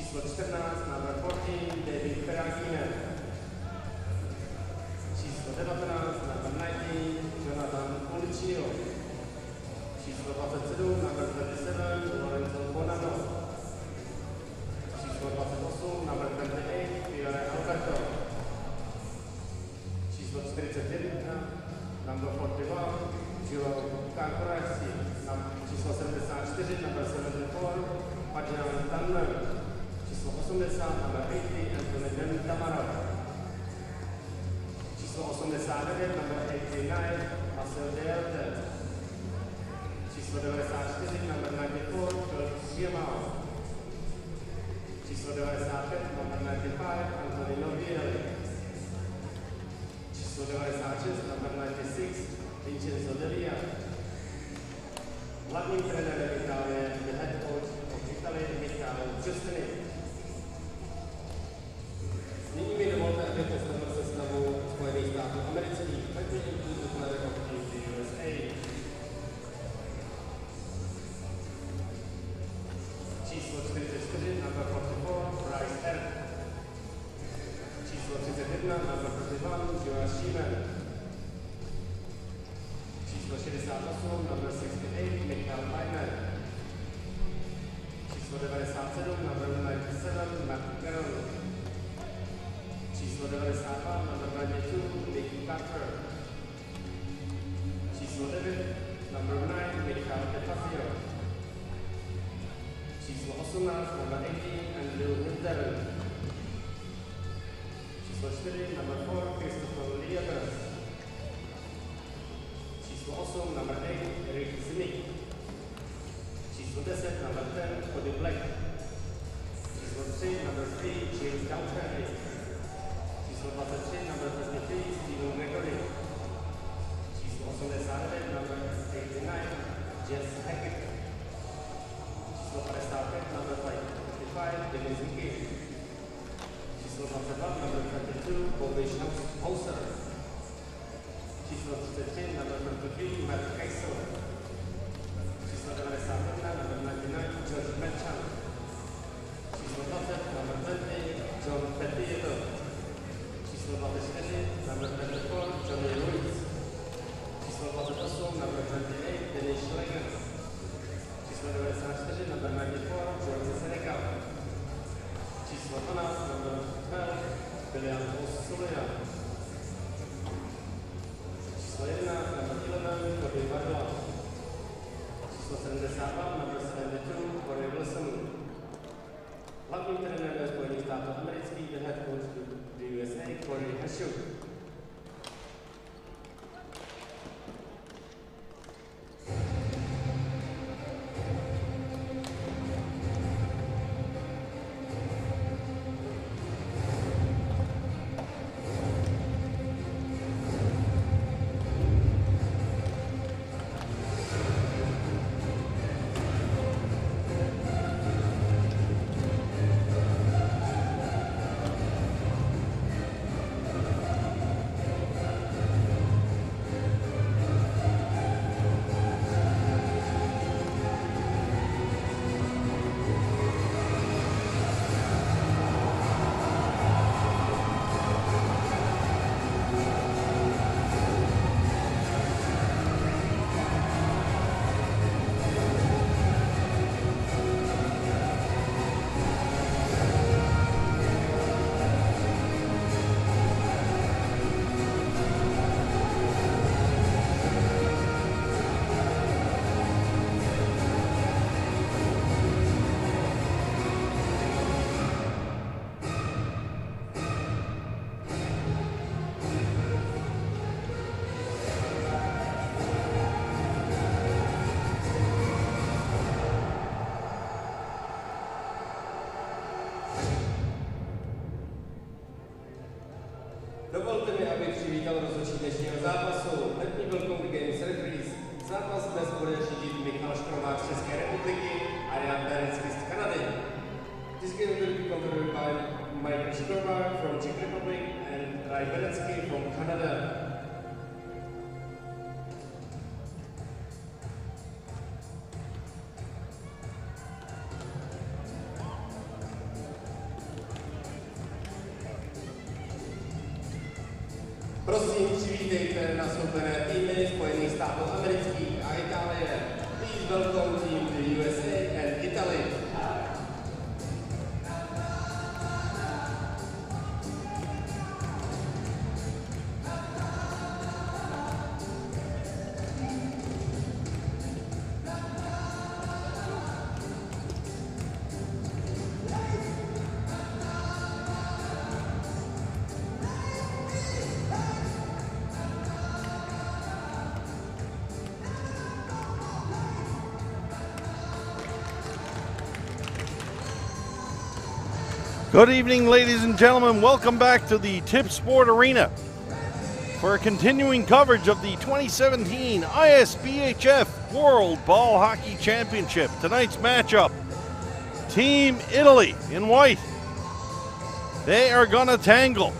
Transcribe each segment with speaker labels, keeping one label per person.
Speaker 1: Číslo 14, number 14, David Ferragina. Číslo 19, number 19, Jonathan Pulicio. Číslo 27, number 27, Lorenzo Bonanno. Číslo 28, number 28, Fiore Alberto. Číslo 41, number 41, Giro Cancoresi. Číslo 74, number 74, Padjan Tanner. Číslo 80, number 80, Anthony Tamara. Číslo 89, number 89, Marcel Delte. Číslo 94, number 94, Philip Schiemau. Číslo 95, number 95, Anthony Novielli. Číslo 96, number 96, Vincenzo Delia. Hlavním trenérem Itálie je head coach of Italy Michal Giustini. Nyní mi dovolte, abych představil sestavu Spojených států amerických, takže include the player of the USA. Číslo 44, number 44, Bryce Earp. Číslo 31, number 31, Jonas Schiemann. Číslo 68, number 68, Michael Weiner. Číslo 97, number 97, Matt Carroll. Číslo 92, number 92, Nick Carter. Číslo 9, number 9, Michael DeFazio. Číslo 18, number 18, Andrew Hinter. Číslo 4, number 4, Christopher Liebers. Číslo 8, number 8, Eric Zimik. Číslo 10, number 10, Cody Black. Číslo 3, number 3, James Downtrey. Číslo 23, number 23, Stephen Gregory. Číslo 89, number 89, Jess Hackett. Číslo 55, number 55, Dennis Hickey. Číslo 22, number 22, Bobby Hauser. Číslo 33, number 33, Matt Keisel. Číslo 91, number 99, George Merchant. Číslo 20, number 20, John Petito. Číslo 24, number 24, Johnny Ruiz. Číslo 28, number 28, Dennis Schleger. Číslo 94, number 94, George Seneca. Číslo 12, number 12, William Osulia. Číslo 11, number 11, Cody Varla. Číslo 72, number 72, Corey Wilson. Hlavním trenérem Spojených států amerických je head coach the USA, Corey Hashuk. Dovolte mi, abych přivítal rozhodčí dnešního zápasu. Letní Welcome Games Referees. Zápas dnes bude řídit Michal Škromák z České republiky a Jan Berecký z Kanady. This game will be controlled by Michael Škromák from Czech Republic and Ray Berecký from Canada. Prosím, přivítejte nastoupené týmy Spojených států amerických a Itálie. Please welcome team the USA and Italy.
Speaker 2: Good evening, ladies and gentlemen. Welcome back to the Tip Sport Arena for a continuing coverage of the 2017 ISBHF World Ball Hockey Championship. Tonight's matchup, Team Italy in white. They are going to tangle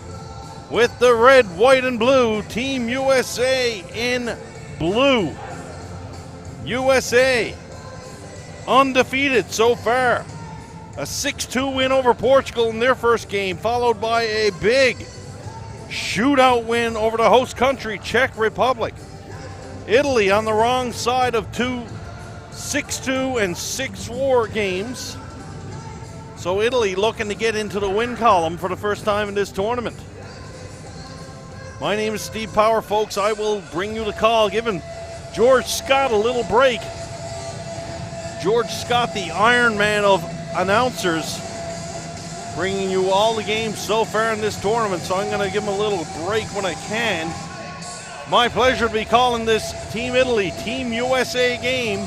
Speaker 2: with the red, white, and blue Team USA in blue. USA undefeated so far. A 6-2 win over Portugal in their first game, followed by a big shootout win over the host country, Czech Republic. Italy on the wrong side of two 6-2 and 6-4 games. So Italy looking to get into the win column for the first time in this tournament. My name is Steve Power, folks. I will bring you the call, giving George Scott a little break. George Scott, the Iron Man of announcers, bringing you all the games so far in this tournament, so I'm going to give him a little break when I can. My pleasure to be calling this Team Italy, Team USA game.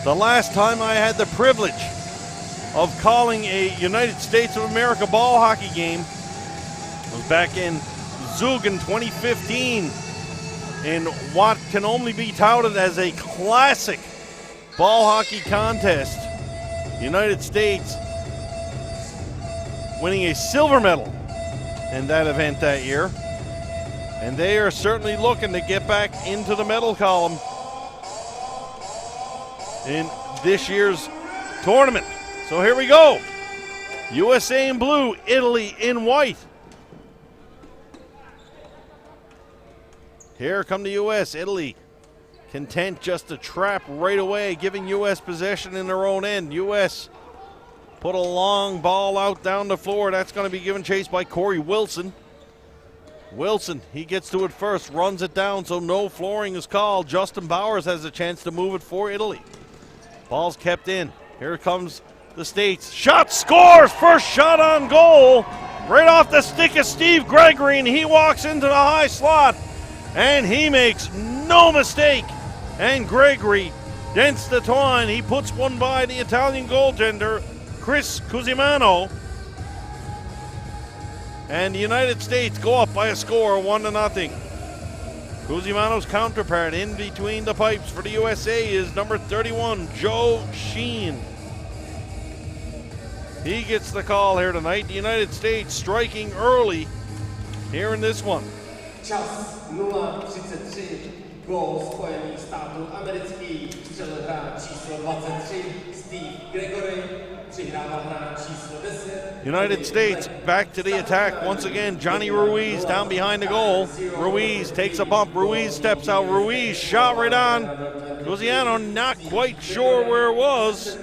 Speaker 2: The last time I had the privilege of calling a United States of America ball hockey game was back in Zug in 2015 in what can only be touted as a classic ball hockey contest. United States winning a silver medal in that event that year. And they are certainly looking to get back into the medal column in this year's tournament. So here we go. USA in blue, Italy in white. Here come the US. Italy content just to trap right away, giving U.S. possession in their own end. U.S. put a long ball out down the floor. That's going to be given chase by Corey Wilson. Wilson, he gets to it first, runs it down, so no flooring is called. Justin Bowers has a chance to move it for Italy. Ball's kept in. Here comes the States. Shot, scores! First shot on goal. Right off the stick of Steve Gregory, and he walks into the high slot, and he makes no mistake. And Gregory dents the twine. He puts one by the Italian goaltender, Chris Cusimano. And the United States go up by a score, 1-0. Cusimano's counterpart in between the pipes for the USA is number 31, Joe Sheen. He gets the call here tonight. The United States striking early here in this one.
Speaker 1: Čas 0:33. Gól Spojených států amerických. Střelil hráč číslo 23 Steve Gregory. Přihrával hráč číslo 10.
Speaker 2: United States back to the attack once again. Johnny Ruiz down behind the goal. Ruiz takes a bump. Ruiz steps out. Ruiz shot right on. Luciano not quite sure where it was,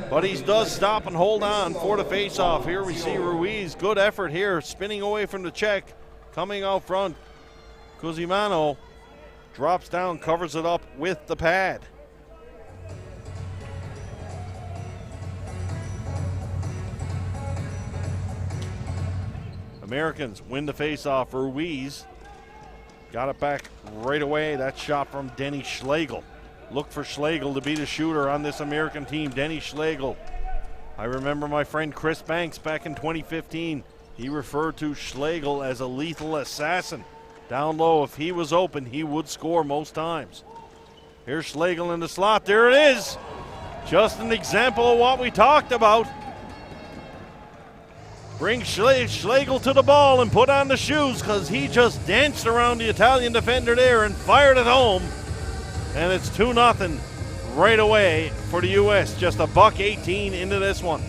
Speaker 2: but he does stop and hold on for the face-off. Here we see Ruiz. Good effort here, spinning away from the Czech. Coming out front, Cusimano drops down, covers it up with the pad. Americans win the face-off. Ruiz got it back right away. That shot from Denny Schlegel. Look for Schlegel to be the shooter on this American team. Denny Schlegel. I remember my friend Chris Banks back in 2015. He referred to Schlegel as a lethal assassin. Down low, if he was open, he would score most times. Here's Schlegel in the slot. There it is. Just an example of what we talked about. Bring Schlegel to the ball and put on the shoes, because he just danced around the Italian defender there and fired it home. And it's 2-0 right away for the U.S. Just $1.18 into this one.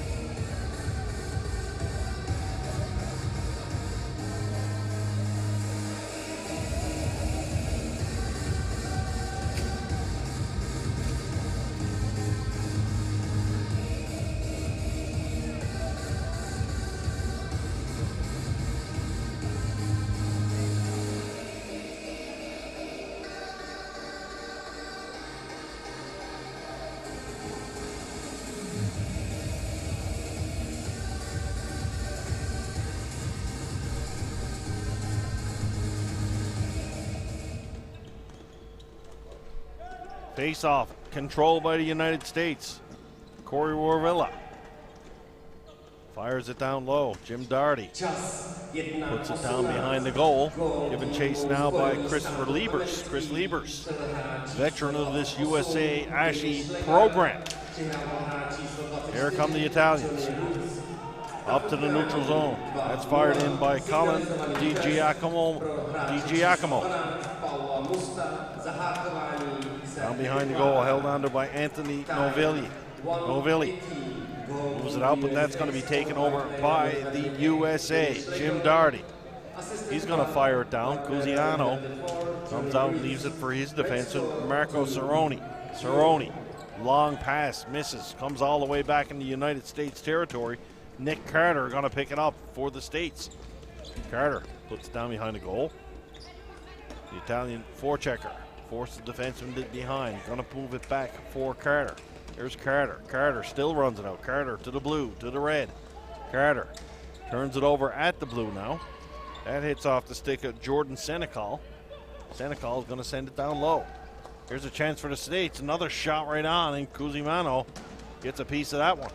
Speaker 2: Face-off controlled by the United States. Corey Warvilla fires it down low. Jim Daugherty puts it down behind the goal. Given chase now by Christopher Liebers. Chris Liebers, veteran of this USA Ashy program. Here come the Italians. Up to the neutral zone. That's fired in by Colin Di Giacomo. Down behind the goal, held under by Anthony Novilli. Moves it out, but that's going to be taken over by the USA. Jim Daugherty. He's going to fire it down. Cusiano comes out and leaves it for his defenseman, Marco Cerrone. Cerrone, long pass, misses, comes all the way back into United States territory. Nick Carter going to pick it up for the States. Carter puts it down behind the goal. The Italian forechecker forces the defenseman behind. Going to move it back for Carter. There's Carter. Carter still runs it out. Carter to the blue, to the red. Carter turns it over at the blue now. That hits off the stick of Jordan Senecal. Senecal is going to send it down low. Here's a chance for the States. Another shot right on, and Cusimano gets a piece of that one.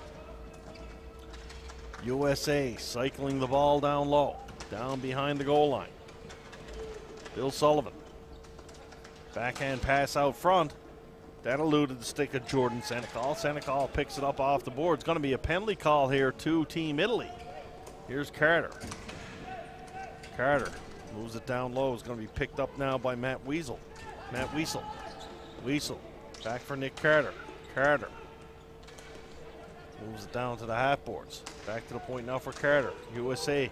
Speaker 2: USA cycling the ball down low, down behind the goal line. Bill Sullivan. Backhand pass out front. That eluded the stick of Jordan Senecal. Senecal picks it up off the board. It's going to be a penalty call here to Team Italy. Here's Carter. Carter moves it down low. It's going to be picked up now by Matt Wiesel. Wiesel back for Nick Carter. Carter moves it down to the half boards. Back to the point now for Carter. USA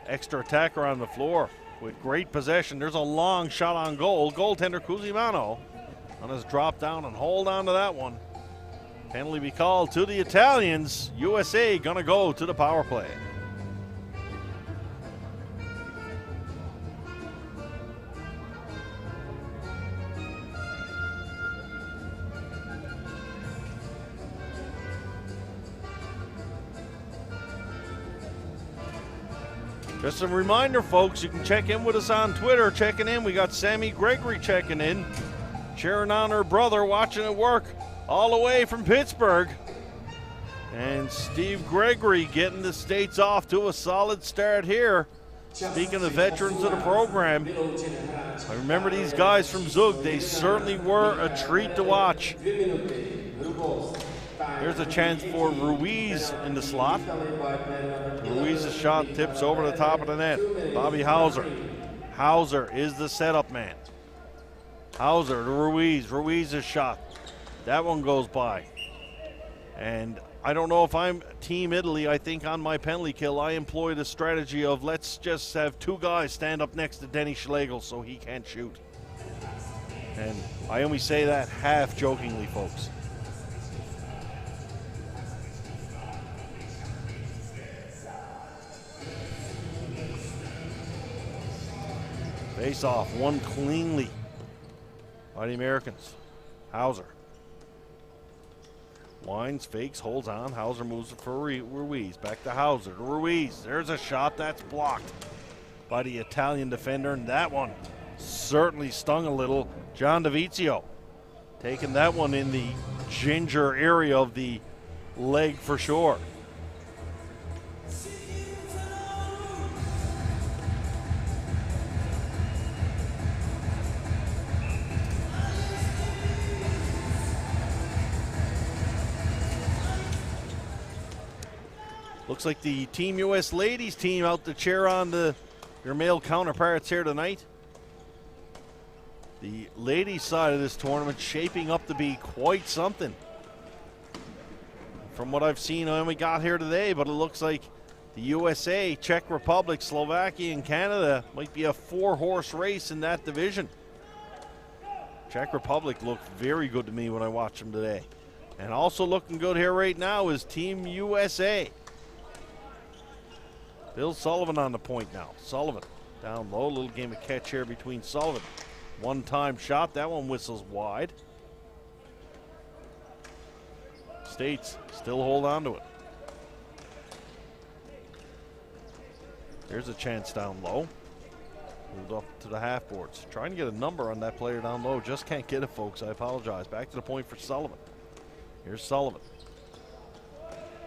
Speaker 2: extra attacker on the floor with great possession. There's a long shot on goal. Goaltender Cusimano on his drop down and hold on to that one. Penalty be called to the Italians. USA gonna go to the power play. Just a reminder, folks, you can check in with us on Twitter. Checking in, we got Sammy Gregory checking in, cheering on her brother, watching it work all the way from Pittsburgh. And Steve Gregory getting the States off to a solid start here. Speaking of veterans of the program, I remember these guys from Zug. They certainly were a treat to watch. Here's a chance for Ruiz in the slot. Ruiz's shot tips over the top of the net. Bobby Hauser. Hauser is the setup man. Hauser to Ruiz. Ruiz's shot. That one goes by. And I don't know if I'm Team Italy. I think on my penalty kill, I employed a strategy of let's just have two guys stand up next to Denny Schlegel so he can't shoot. And I only say that half jokingly, folks. Face off, won cleanly by the Americans. Hauser. Winds, fakes, holds on. Hauser moves it for Ruiz. Back to Hauser. To Ruiz. There's a shot that's blocked by the Italian defender. And that one certainly stung a little. John DeVizio taking that one in the ginger area of the leg for sure. Looks like the Team US ladies team out to cheer on their male counterparts here tonight. The ladies side of this tournament shaping up to be quite something. From what I've seen, I only got here today, but it looks like the USA, Czech Republic, Slovakia, and Canada might be a four-horse race in that division. Czech Republic looked very good to me when I watched them today. And also looking good here right now is Team USA. Bill Sullivan on the point now. Sullivan down low. Little game of catch here between Sullivan. One-time shot. That one whistles wide. States still hold on to it. Here's a chance down low. Moved up to the half boards. Trying to get a number on that player down low. Just can't get it, folks. I apologize. Back to the point for Sullivan. Here's Sullivan.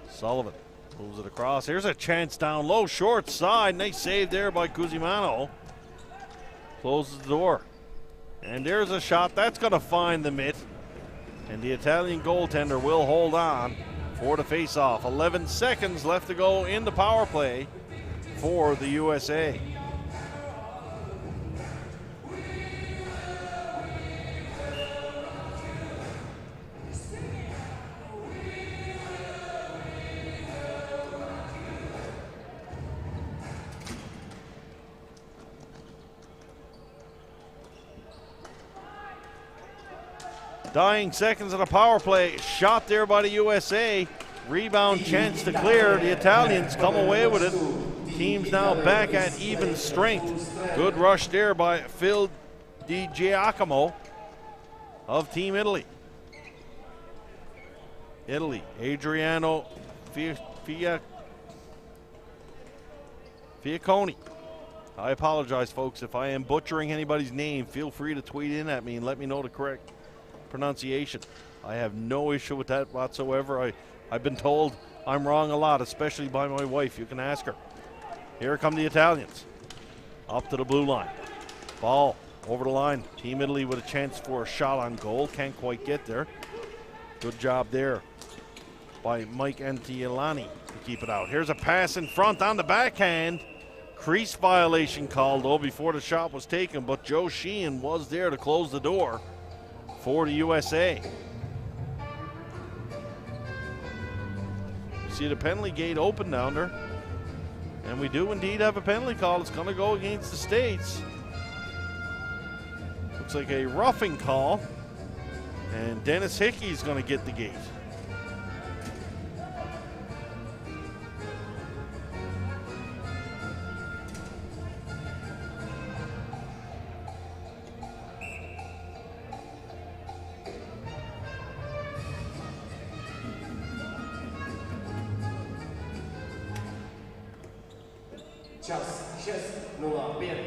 Speaker 2: Sullivan moves it across. Here's a chance down low. Short side. Nice save there by Cusimano. Closes the door. And there's a shot. That's going to find the mitt. And the Italian goaltender will hold on for the face-off. 11 seconds left to go in the power play for the USA. Dying seconds of the power play. Shot there by the USA. Rebound chance to clear. The Italians come away with it. Teams now back at even strength. Good rush there by Phil Di Giacomo of Team Italy. Italy, Adriano Fiacconi. I apologize, folks. If I am butchering anybody's name, feel free to tweet in at me and let me know the correct pronunciation. I have no issue with that whatsoever. I've been told I'm wrong a lot, especially by my wife. You can ask her. Here come the Italians. Up to the blue line. Ball over the line. Team Italy with a chance for a shot on goal. Can't quite get there. Good job there by Mike Antielani to keep it out. Here's a pass in front on the backhand. Crease violation called, though, before the shot was taken, but Joe Sheehan was there to close the door for the USA. You see the penalty gate open down there. And we do indeed have a penalty call. It's going to go against the States. Looks like a roughing call. And Dennis Hickey's going to get the gate.
Speaker 1: Čas 6:05.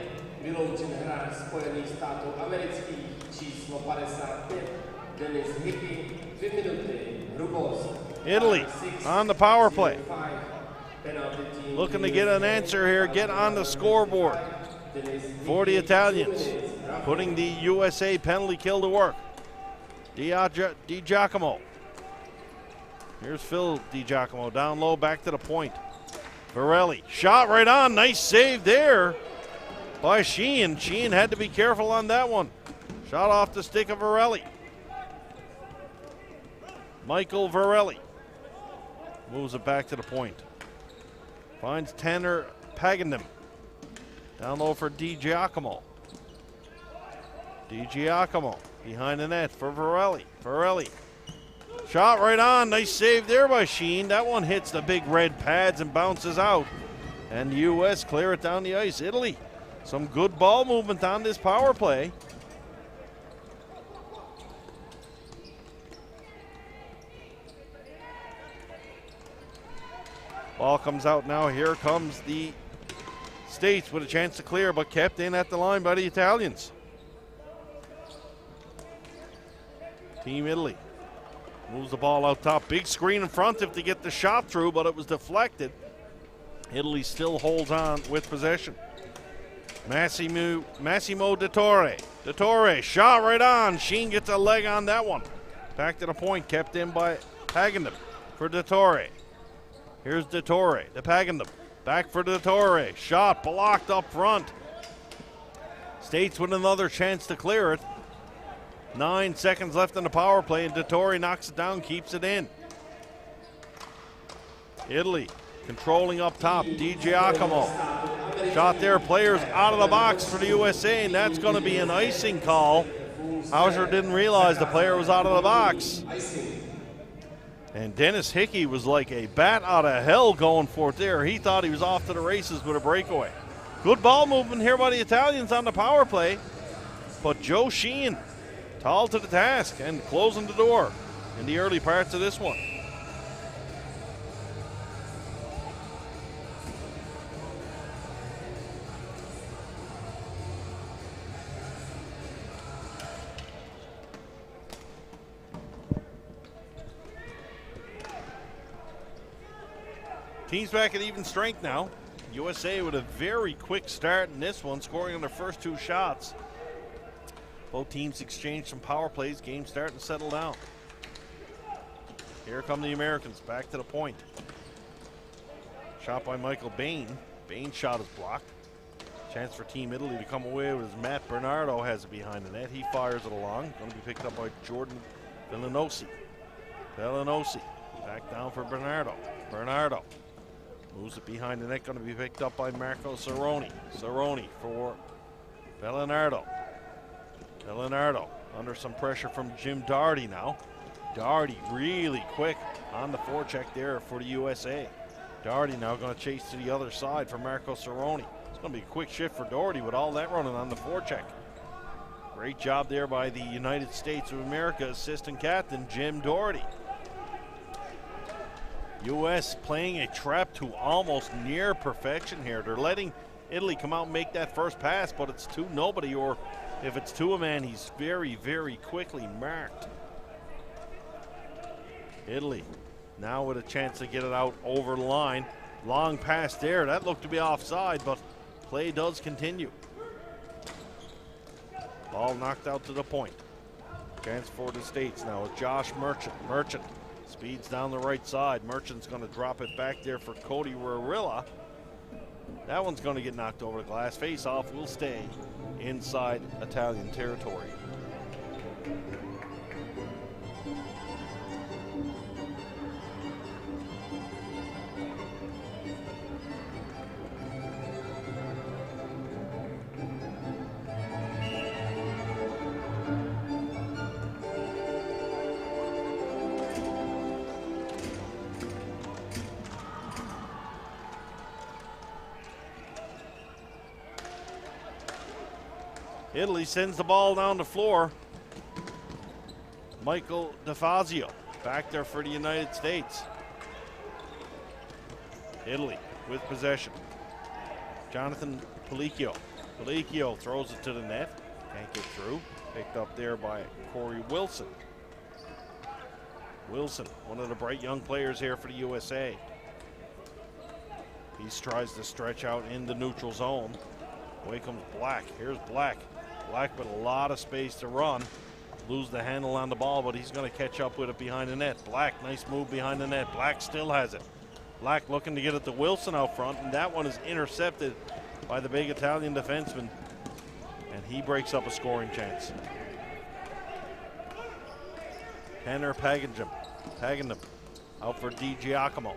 Speaker 1: Vyloučen hráč Spojených států amerických číslo 55 Dennis Hickey. 2 minuty. Hrubost.
Speaker 2: Italy on the power play. Looking to get an answer here, get on the scoreboard for the Italians. Putting the USA penalty kill to work. Di Giacomo. Here's Phil Di Giacomo down low, back to the point. Varelli, shot right on, nice save there by Sheehan. Sheehan had to be careful on that one. Shot off the stick of Varelli. Michael Varelli moves it back to the point. Finds Tanner Pagandum. Down low for Di Giacomo. Di Giacomo behind the net for Varelli. Varelli. Shot right on. Nice save there by Sheen. That one hits the big red pads and bounces out. And the U.S. clear it down the ice. Italy, some good ball movement on this power play. Ball comes out now. Here comes the States with a chance to clear, but kept in at the line by the Italians. Team Italy moves the ball out top. Big screen in front if to get the shot through, but it was deflected. Italy still holds on with possession. Massimo Dottore. Dottore, shot right on. Sheen gets a leg on that one. Back to the point, kept in by Pagandum for Dottore. Here's Dottore, the Pagandum. Back for Dottore. Shot blocked up front. States with another chance to clear it. 9 seconds left in the power play, and Dottore knocks it down, keeps it in. Italy controlling up top. Di Giacomo. Shot there, players out of the box for the USA, and that's going to be an icing call. Hauser didn't realize the player was out of the box. And Dennis Hickey was like a bat out of hell going for it there. He thought he was off to the races with a breakaway. Good ball movement here by the Italians on the power play, but Joe Sheehan tall to the task and closing the door in the early parts of this one. Teams back at even strength now. USA with a very quick start in this one, scoring on their first 2 shots. Both teams exchanged some power plays. Game starting to settle down. Here come the Americans back to the point. Shot by Michael Bain. Bain's shot is blocked. Chance for Team Italy to come away with as Matt Bernardo has it behind the net. He fires it along. Going to be picked up by Jordan Villanosi. Villanosi back down for Bernardo. Bernardo moves it behind the net. Going to be picked up by Marco Cerrone. Cerrone for Bellinardo. Bellinardo under some pressure from Jim Doherty now. Doherty really quick on the forecheck there for the USA. Doherty now going to chase to the other side for Marco Cerrone. It's going to be a quick shift for Doherty with all that running on the forecheck. Great job there by the United States of America assistant captain Jim Doherty. U.S. playing a trap to almost near perfection here. They're letting Italy come out and make that first pass, but it's to nobody, or if it's to a man, he's very, very quickly marked. Italy now with a chance to get it out over the line. Long pass there. That looked to be offside, but play does continue. Ball knocked out to the point. Chance for the States now with Josh Merchant. Merchant speeds down the right side. Merchant's going to drop it back there for Cody Rarilla. That one's going to get knocked over the glass. Face off will stay inside Italian territory. Italy sends the ball down the floor. Michael DeFazio back there for the United States. Italy with possession. Jonathan Palicchio. Palicchio throws it to the net. Can't get through. Picked up there by Corey Wilson. Wilson, one of the bright young players here for the USA. He tries to stretch out in the neutral zone. Away comes Black. Here's Black. Black with a lot of space to run. Lose the handle on the ball, but he's going to catch up with it behind the net. Black, nice move behind the net. Black still has it. Black looking to get it to Wilson out front, and that one is intercepted by the big Italian defenseman, and he breaks up a scoring chance. Tanner Paganjum out for Di Giacomo.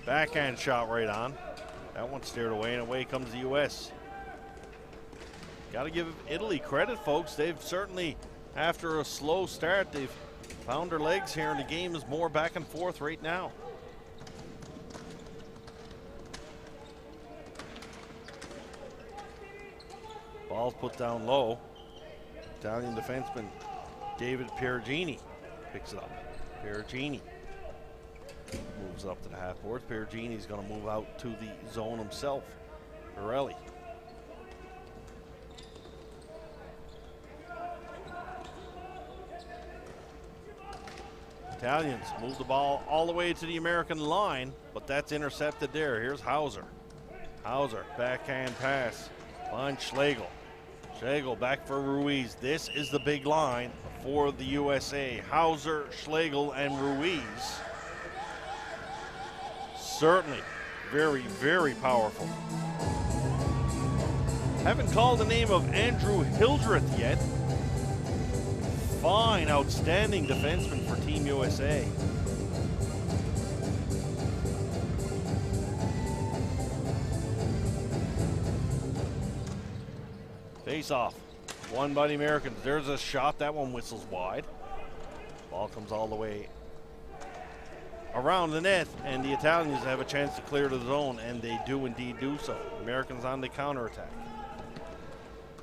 Speaker 2: Backhand shot right on. That one steered away, and away comes the U.S. Got to give Italy credit, folks. They've certainly, after a slow start, they've found their legs here, and the game is more back and forth right now. Ball's put down low. Italian defenseman David Perugini picks it up. Perugini moves up to the half boards. Perugini's going to move out to the zone himself. Pirelli. Italians move the ball all the way to the American line, but that's intercepted there. Here's Hauser. Hauser, backhand pass. Finds Schlegel. Schlegel back for Ruiz. This is the big line for the USA. Hauser, Schlegel, and Ruiz. Certainly very, very powerful. Haven't called the name of Andrew Hildreth yet. Fine, outstanding defenseman for Team USA. Face off, won by the Americans. There's a shot, that one whistles wide. Ball comes all the way around the net, and the Italians have a chance to clear the zone, and they do indeed do so. Americans on the counterattack.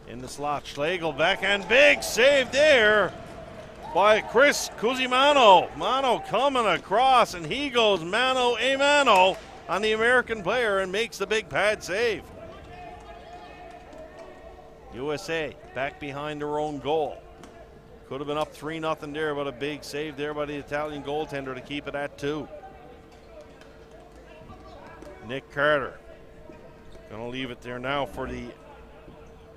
Speaker 2: In the slot, Schlegel backhand, big save there by Chris Cusimano. Mano coming across, and he goes mano a mano on the American player and makes the big pad save. USA back behind their own goal. Could have been up 3-0 there, but a big save there by the Italian goaltender to keep it at 2. Nick Carter. Gonna leave it there now for the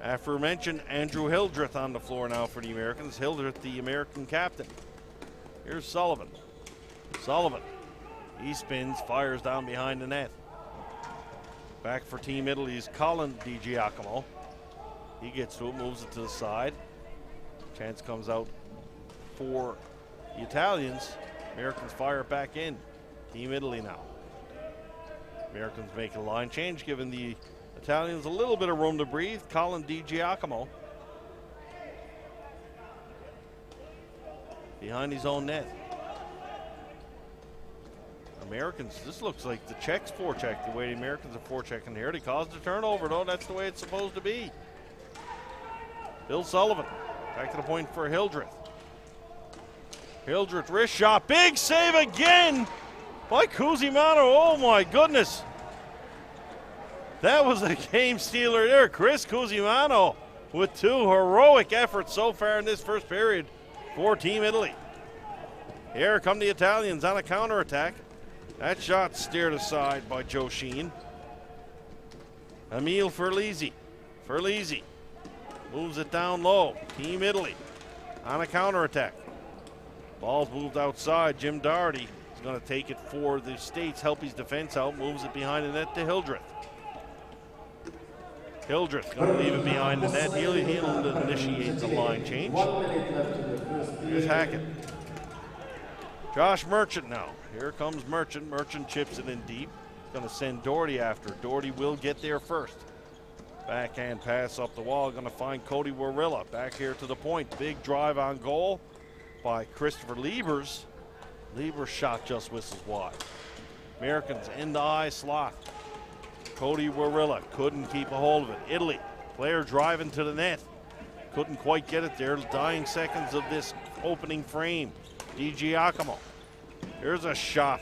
Speaker 2: aforementioned Andrew Hildreth on the floor now for the Americans. Hildreth, the American captain. Here's Sullivan. Sullivan. He spins, fires down behind the net. Back for Team Italy's Colin Di Giacomo. He gets to it, moves it to the side. Chance comes out for the Italians. Americans fire it back in. Team Italy now. Americans make a line change, giving the Italians a little bit of room to breathe. Colin Di Giacomo behind his own net. Americans, this looks like the Czechs forecheck, the way the Americans are forechecking here. They caused a turnover, though. That's the way it's supposed to be. Bill Sullivan, back to the point for Hildreth. Hildreth, wrist shot, big save again by Cusimano. Oh my goodness. That was a game stealer there. Chris Cusimano with 2 heroic efforts so far in this first period for Team Italy. Here come the Italians on a counterattack. That shot steered aside by Joe Sheen. Emil Ferlizzi. Ferlizzi moves it down low. Team Italy on a counterattack. Ball's moved outside. Jim Doherty is going to take it for the States, help his defense out, moves it behind the net to Hildreth. Hildreth going to leave it behind the net. He'll initiate the line change. Here's Hackett. Josh Merchant now. Here comes Merchant. Merchant chips it in deep. He's going to send Doherty after. Doherty will get there first. Backhand pass up the wall. Going to find Cody Warilla. Back here to the point. Big drive on goal by Christopher Liebers. Liebers' shot just whistles wide. Americans in the eye slot. Cody Warilla couldn't keep a hold of it. Italy, player driving to the net. Couldn't quite get it there. Dying seconds of this opening frame. Di Giacomo. Here's a shot.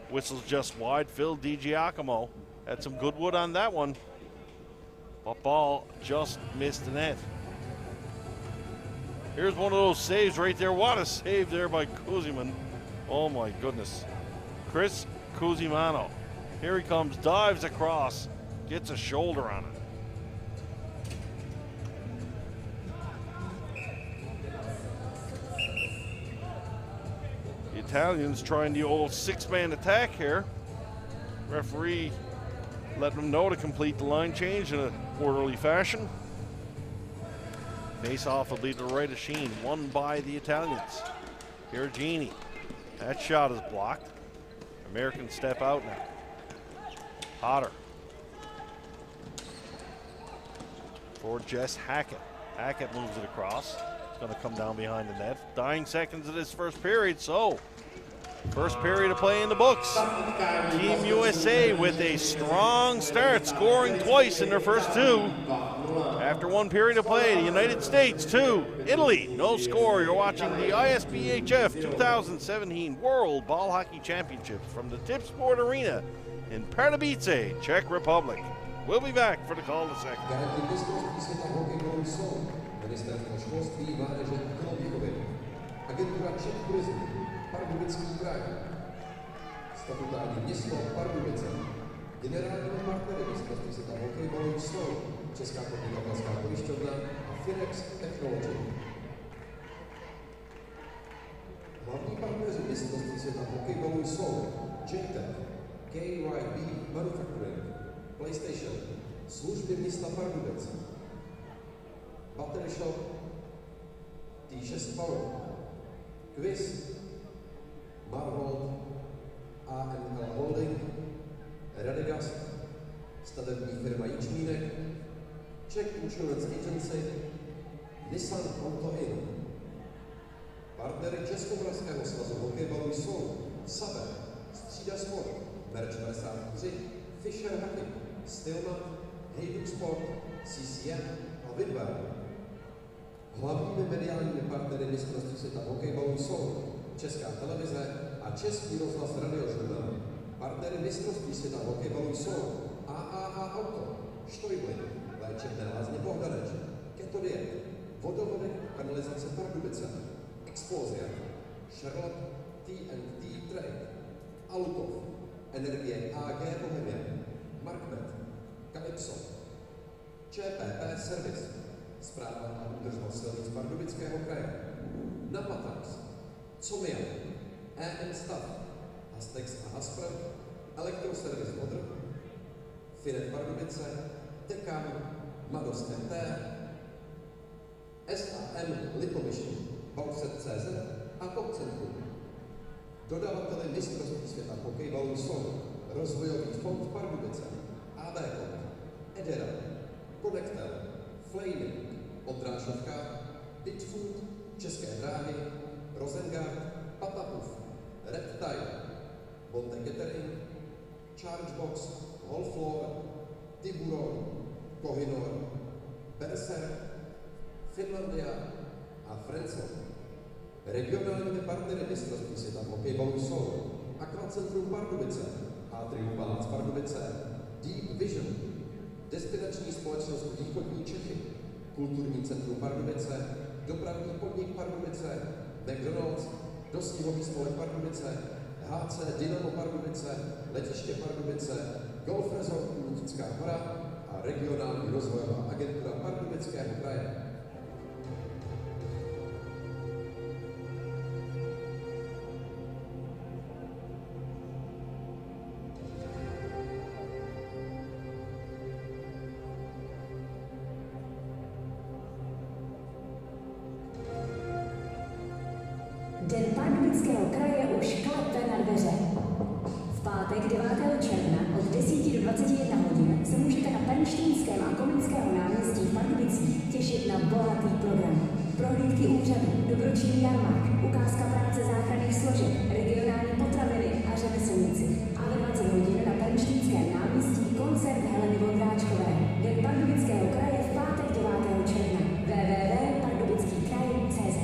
Speaker 2: Whistles just wide. Phil Di Giacomo had some good wood on that one. But ball just missed the net. Here's one of those saves right there. What a save there by Cusimano. Oh my goodness. Chris Cusimano. Here he comes, dives across, gets a shoulder on it. The Italians trying the old 6-man attack here. Referee letting them know to complete the line change in a orderly fashion. Face off will be to the right of Sheen, won by the Italians. Here Gini. That shot is blocked. Americans step out now. Potter for Jess Hackett. Hackett moves it across. It's going to come down behind the net. Dying seconds of this first period, so first period of play in the books. Team USA with a strong start, scoring twice in their first 2. After 1 period of play, the United States 2, Italy no score. You're watching the ISBHF 2017 World Ball Hockey Championships from the Tip Sport Arena in Pardubice, Czech Republic. We'll be back for the call to second.
Speaker 3: Pardubický kraj, statutární město Pardubice, generálními partnery mistrovství světa hokejbalu jsou Česká podnikatelská pojišťovna a Finex Technology. Hlavní partneři mistrovství světa hokejbalu jsou Czech, KYB Manufacturing, PlayStation, služby města Pardubice, Battery Shop, T6 Power, Quiz, Marhold, AML Holding, Radegast, stavební firma Jičmínek, Czech Insurance Agency, Nissan Auto In. Partnery Českomoravského svazu hokejbalu jsou Saber, Střída Sport, Merch 53, Fisher Hockey, Stillman, Hejduk Sport, CCM a Vidbar. Hlavními mediálními partnery mistrovství světa hokejbalu jsou Česká televize a Český rozhlas radiožurnál. Partnery mistrovství světa hokejbalu jsou AAA Auto, Štojbly, léčebné lázně Bohdaneč, Keto Diet, Vodovody a kanalizace Pardubice, Explosia, Charlotte TNT Trade, Autov, Energie AG Bohemia, Markmet, Calypso, ČPP Service, Správa a údržba silnic Pardubického kraje, Napatax, Comia, EM Stav, Astex a Aspr, Elektroservis Modr, Finet Pardubice, Tekan, Mados MT, SAM Litomyšl, Bauxet.cz a Kopcentrum. Dodavateli mistrovství světa hokejbalu jsou Rozvojový fond Pardubice, AB Kont, Edera, Connectel, Flaming, Odrážovka, Bitfood, České dráhy, Rosengard, Patapuf, Red Tide, Bonte Catering, Chargebox, Wallflower, Tiburon, Kohinor, Berserk, Finlandia a Frenzel. Regionálními partnery mistrovství světa hokejbalu jsou Aquacentrum Pardubice, Atrium Palác Pardubice, Deep Vision, Destinační společnost Východní Čechy, Kulturní centrum Pardubice, Dopravní podnik Pardubice, McDonald's, Dostihový spolek Pardubice, HC Dynamo Pardubice, Letiště Pardubice, Golf Resort Lutická hora a Regionální rozvojová agentura Pardubického kraje.
Speaker 4: Den Pardubického kraje už klepe na dveře. V pátek 9. června od 10 do 21 hodin se můžete na Pernštejnském a Komenského náměstí v Pardubicích těšit na bohatý program. Prohlídky úřadu, dobročinný jarmark, ukázka práce záchranných složek, regionální potraviny a řemeslníci. A ve 20 hodin na Pernštejnském náměstí koncert Heleny Vondráčkové. Den Pardubického kraje v pátek 9. června. www.pardubickýkraj.cz.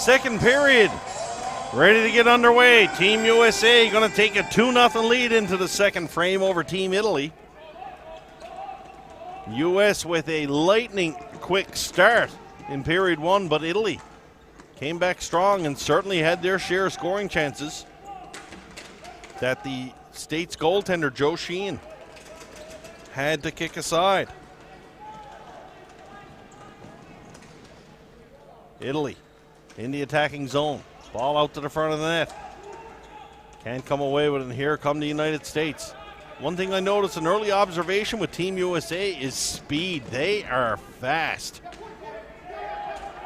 Speaker 2: Second period, ready to get underway. Team USA going to take a 2-0 lead into the second frame over Team Italy. US with a lightning quick start in period 1, but Italy came back strong and certainly had their share of scoring chances that the States goaltender Joe Sheehan had to kick aside. Italy in the attacking zone. Ball out to the front of the net. Can't come away with it, and here come the United States. One thing I noticed, an early observation with Team USA is speed. They are fast.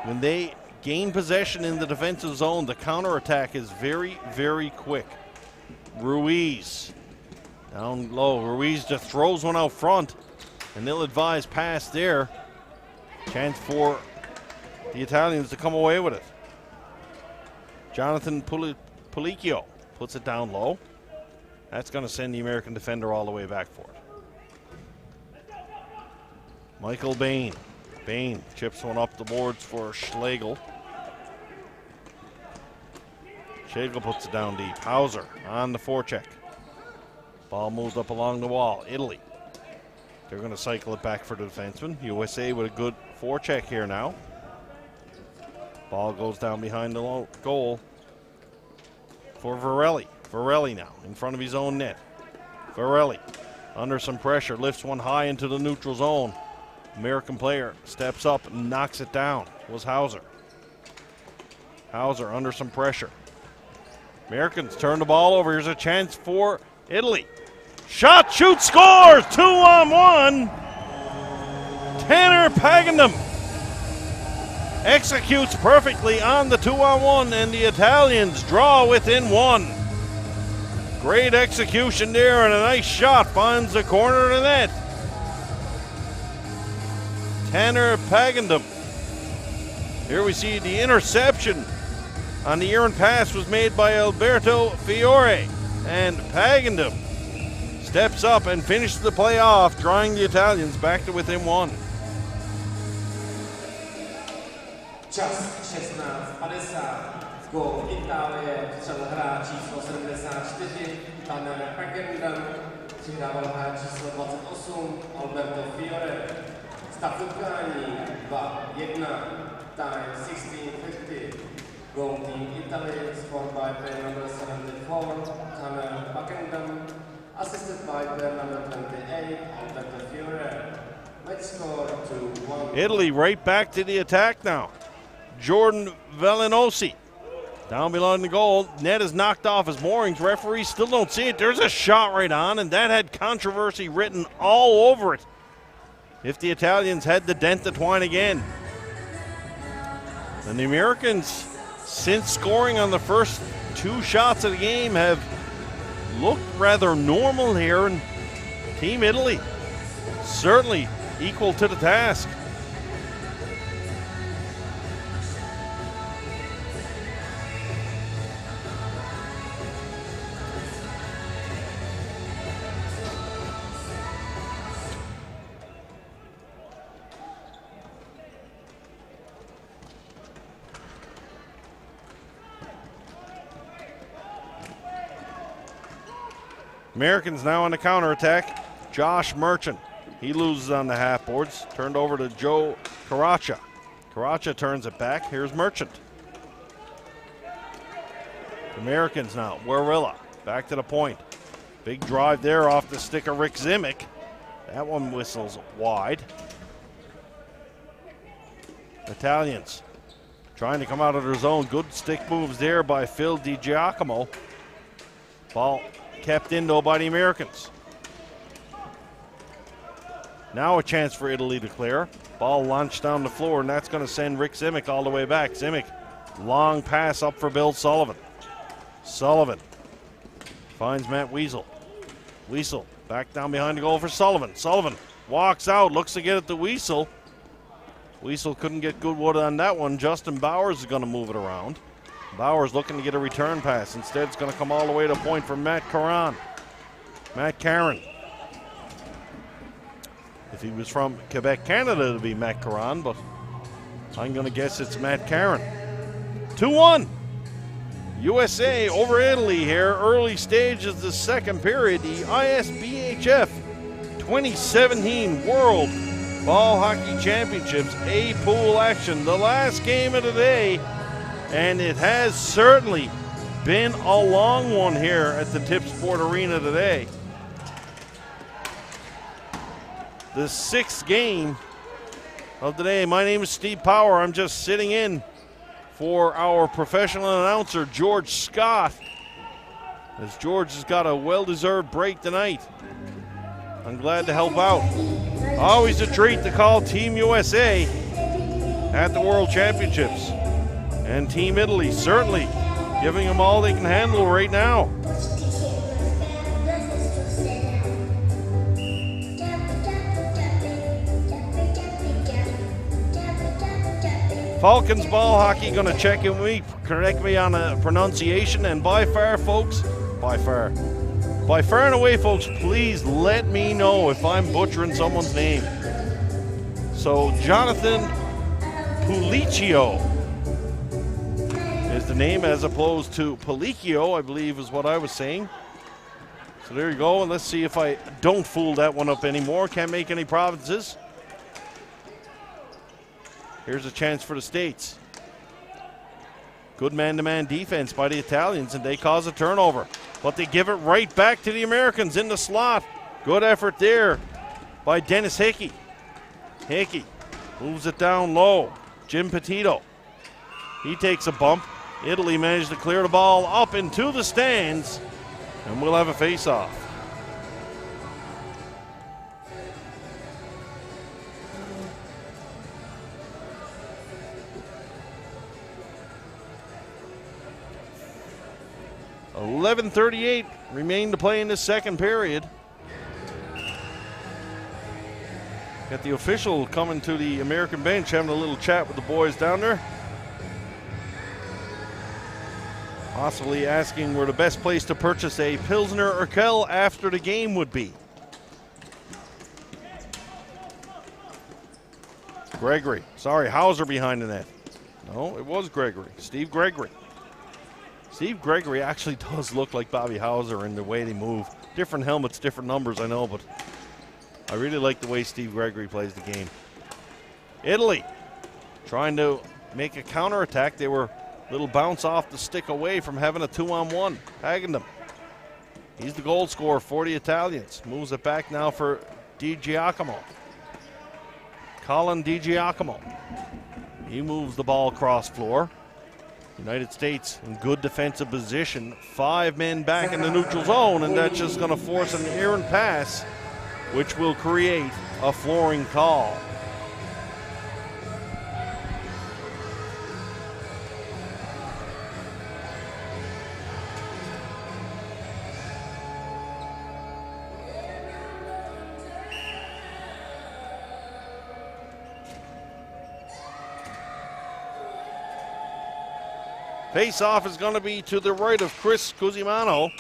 Speaker 2: When they gain possession in the defensive zone, the counterattack is very, very quick. Ruiz down low. Ruiz just throws one out front, and they'll advise pass there. Chance for the Italians to come away with it. Jonathan Pulicchio puts it down low. That's going to send the American defender all the way back for it. Michael Bain. Bain chips one up the boards for Schlegel. Schlegel puts it down deep. Hauser on the forecheck. Ball moves up along the wall. Italy. They're going to cycle it back for the defenseman. USA with a good forecheck here now. Ball goes down behind the goal for Varelli. Varelli now in front of his own net. Varelli under some pressure, lifts one high into the neutral zone. American player steps up and knocks it down. It was Hauser. Hauser under some pressure. Americans turn the ball over. Here's a chance for Italy. Shot, shoot, scores! 2-on-1. Tanner Pagandum executes perfectly on the 2-on-1, and the Italians draw within 1. Great execution there, and a nice shot finds the corner of the net. Tanner Pagandum. Here we see the interception on the errant pass was made by Alberto Fiore, and Pagandum steps up and finishes the play off, drawing the Italians back to within 1.
Speaker 1: Čas 16:50. Gól Itálie, střel hráč číslo 74, Tanner Pagandum, přihrával hráč číslo 28, Alberto Fiore. Stav utkání 2-1, time 16:50. Goal Team Italy, scored by player number 74, Tanner Pagandum, assisted by player number 28, Alberto Fiore. Match score 2-1.
Speaker 2: Italy right back to the attack now. Jordan Velinosi down below the goal. Net is knocked off his moorings. Referees still don't see it. There's a shot right on, and that had controversy written all over it. If the Italians had to dent the twine again. And the Americans, since scoring on the first 2 shots of the game, have looked rather normal here, and Team Italy certainly equal to the task. Americans now on the counterattack. Josh Merchant. He loses on the half boards. Turned over to Joe Caracha. Caracha turns it back. Here's Merchant. Americans now. Warilla back to the point. Big drive there off the stick of Rick Zimick. That one whistles wide. Italians trying to come out of their zone. Good stick moves there by Phil DiGiacomo. Ball kept in though by the Americans. Now a chance for Italy to clear. Ball launched down the floor, and that's going to send Rick Zimick all the way back. Zimick, long pass up for Bill Sullivan. Sullivan finds Matt Weasel. Weasel back down behind the goal for Sullivan. Sullivan walks out, looks to get at the Weasel. Weasel couldn't get good wood on that one. Justin Bowers is going to move it around. Bowers looking to get a return pass. Instead, it's going to come all the way to a point for Matt Caron. Matt Caron. If he was from Quebec, Canada, it would be Matt Caron, but I'm going to guess it's Matt Caron. 2-1. USA over Italy here. Early stages of the second period. The ISBHF 2017 World Ball Hockey Championships A pool action. The last game of the day. And it has certainly been a long one here at the Tip Sport Arena today. The 6th game of the day. My name is Steve Power. I'm just sitting in for our professional announcer, George Scott, as George has got a well-deserved break tonight. I'm glad to help out. Always a treat to call Team USA at the World Championships. And Team Italy certainly giving them all they can handle right now. Falcons ball hockey going to check in with me, correct me on a pronunciation, and by far and away, folks, please let me know if I'm butchering someone's name. So Jonathan Pulicchio is the name, as opposed to Palicchio, I believe is what I was saying. So there you go, and let's see if I don't fool that one up anymore. Can't make any promises. Here's a chance for the States. Good man-to-man defense by the Italians, and they cause a turnover. But they give it right back to the Americans in the slot. Good effort there by Dennis Hickey. Hickey moves it down low. Jim Petito. He takes a bump. Italy managed to clear the ball up into the stands, and we'll have a face-off. .11:38 remain to play in this second period. Got the official coming to the American bench, having a little chat with the boys down there. Possibly asking where the best place to purchase a Pilsner Urquell after the game would be. Gregory. Sorry, Hauser behind the net. No, it was Gregory. Steve Gregory. Steve Gregory actually does look like Bobby Hauser in the way they move. Different helmets, different numbers, I know, but I really like the way Steve Gregory plays the game. Italy trying to make a counterattack. They were a little bounce off the stick away from having a 2-on-1. Tagging them. He's the goal scorer for the Italians. Moves it back now for Di Giacomo. Colin Di Giacomo. He moves the ball across floor. United States in good defensive position. 5 men back in the neutral zone, and that's just going to force an errant pass, which will create a flooring call. Face-off is going to be to the right of Chris Cusimano.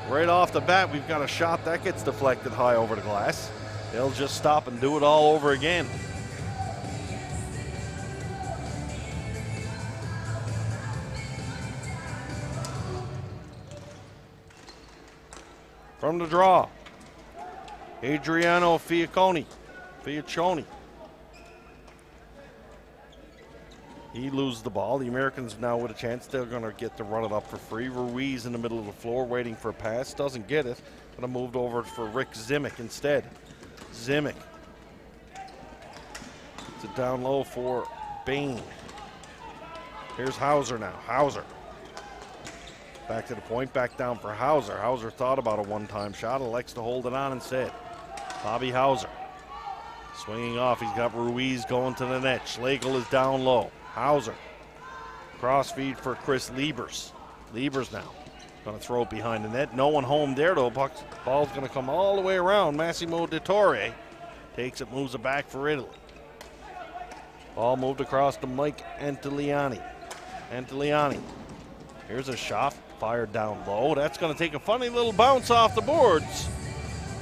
Speaker 2: Right off the bat, we've got a shot that gets deflected high over the glass. They'll just stop and do it all over again. From the draw, Adriano Fiaccioni. He loses the ball. The Americans now with a chance. They're going to get to run it up for free. Ruiz in the middle of the floor waiting for a pass. Doesn't get it. Going to move over for Rick Zimick instead. Zimick. It's it down low for Bain. Here's Hauser now. Hauser. Back to the point. Back down for Hauser. Hauser thought about a one-time shot. Elects to hold it on instead. Bobby Hauser. Swinging off. He's got Ruiz going to the net. Schlegel is down low. Hauser. Cross feed for Chris Liebers. Liebers now. Going to throw it behind the net. No one home there, though. Ball's going to come all the way around. Massimo De Torre takes it, moves it back for Italy. Ball moved across to Mike Antiliani. Here's a shot. Fired down low. That's going to take a funny little bounce off the boards.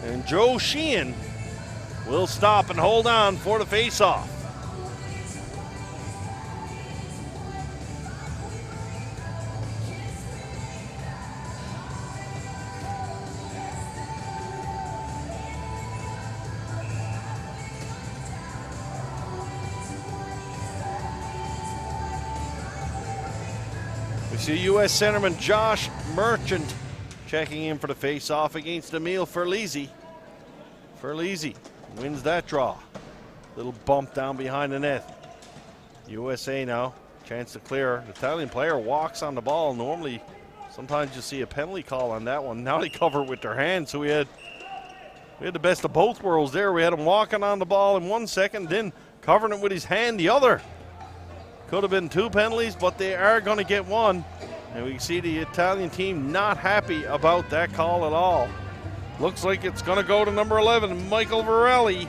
Speaker 2: And Joe Sheehan will stop and hold on for the face-off. see U.S. centerman Josh Merchant checking in for the face-off against Emil Ferlizzi. Ferlizzi wins that draw. Little bump down behind the net. USA now, chance to clear. The Italian player walks on the ball. Normally, sometimes you see a penalty call on that one. Now they cover it with their hands, so we had the best of both worlds there. We had him walking on the ball in 1 second, then covering it with his hand the other. Could have been 2 penalties, but they are going to get one. And we can see the Italian team not happy about that call at all. Looks like it's going to go to number 11, Michael Varelli.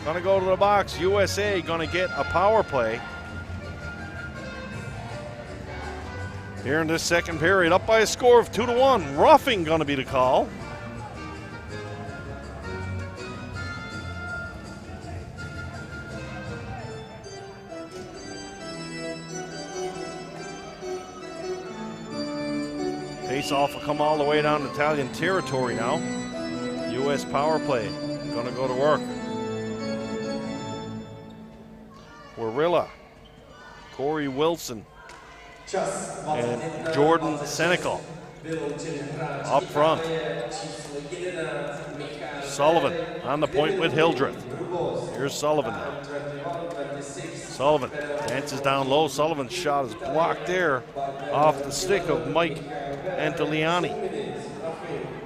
Speaker 2: Going to go to the box. USA going to get a power play. Here in this second period, up by a score of 2-1. Roughing going to be the call. Face-off will come all the way down to Italian territory now. U.S. power play going to go to work. Warilla, Corey Wilson, and Jordan Senecal up front. Sullivan on the point with Hildreth. Here's Sullivan now. Sullivan dances down low. Sullivan's shot is blocked there off the stick of Mike Antoliani.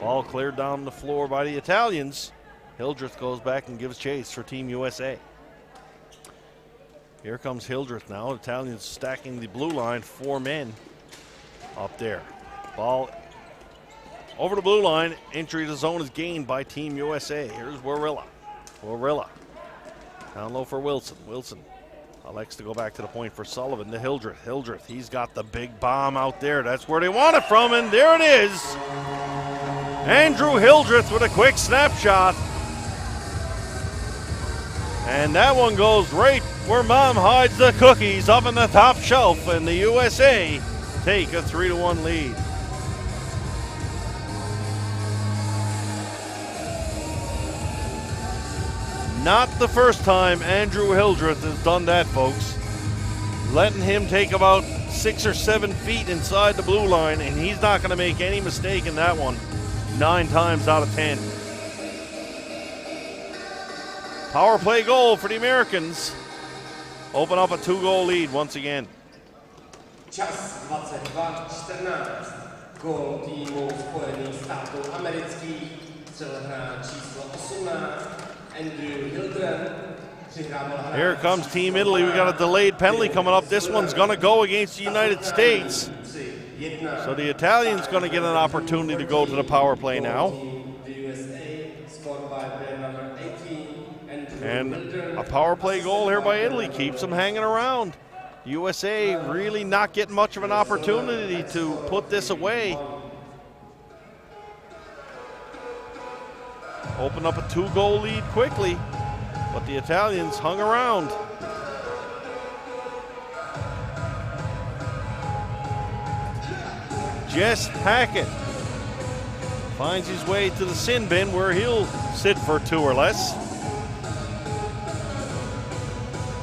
Speaker 2: Ball cleared down the floor by the Italians. Hildreth goes back and gives chase for Team USA. Here comes Hildreth now. Italians stacking the blue line, 4 men up there. Ball over the blue line. Entry to the zone is gained by Team USA. Here's Warilla. Warilla down low for Wilson. Wilson elects to go back to the point for Sullivan to Hildreth. Hildreth, he's got the big bomb out there. That's where they want it from, and there it is. Andrew Hildreth with a quick snapshot. And that one goes right where Mom hides the cookies, up in the top shelf, and the USA take a 3-1 lead. Not the first time Andrew Hildreth has done that, folks. Letting him take about 6 or 7 feet inside the blue line, and he's not going to make any mistake in that one 9 times out of 10. Power play goal for the Americans. Open up a 2-goal lead once again.
Speaker 1: Čas 22:14. Gól týmu Spojených států amerických. Střelhráč číslo 18 Andrew Hildreth.
Speaker 2: Here comes Team Italy. We got a delayed penalty coming up. This one's going to go against the United States. So the Italians going to get an opportunity to go to the power play now. And a power play goal here by Italy keeps them hanging around. USA really not getting much of an opportunity to put this away. Open up a 2-goal lead quickly, but the Italians hung around. Jess Hackett finds his way to the sin bin where he'll sit for 2 or less.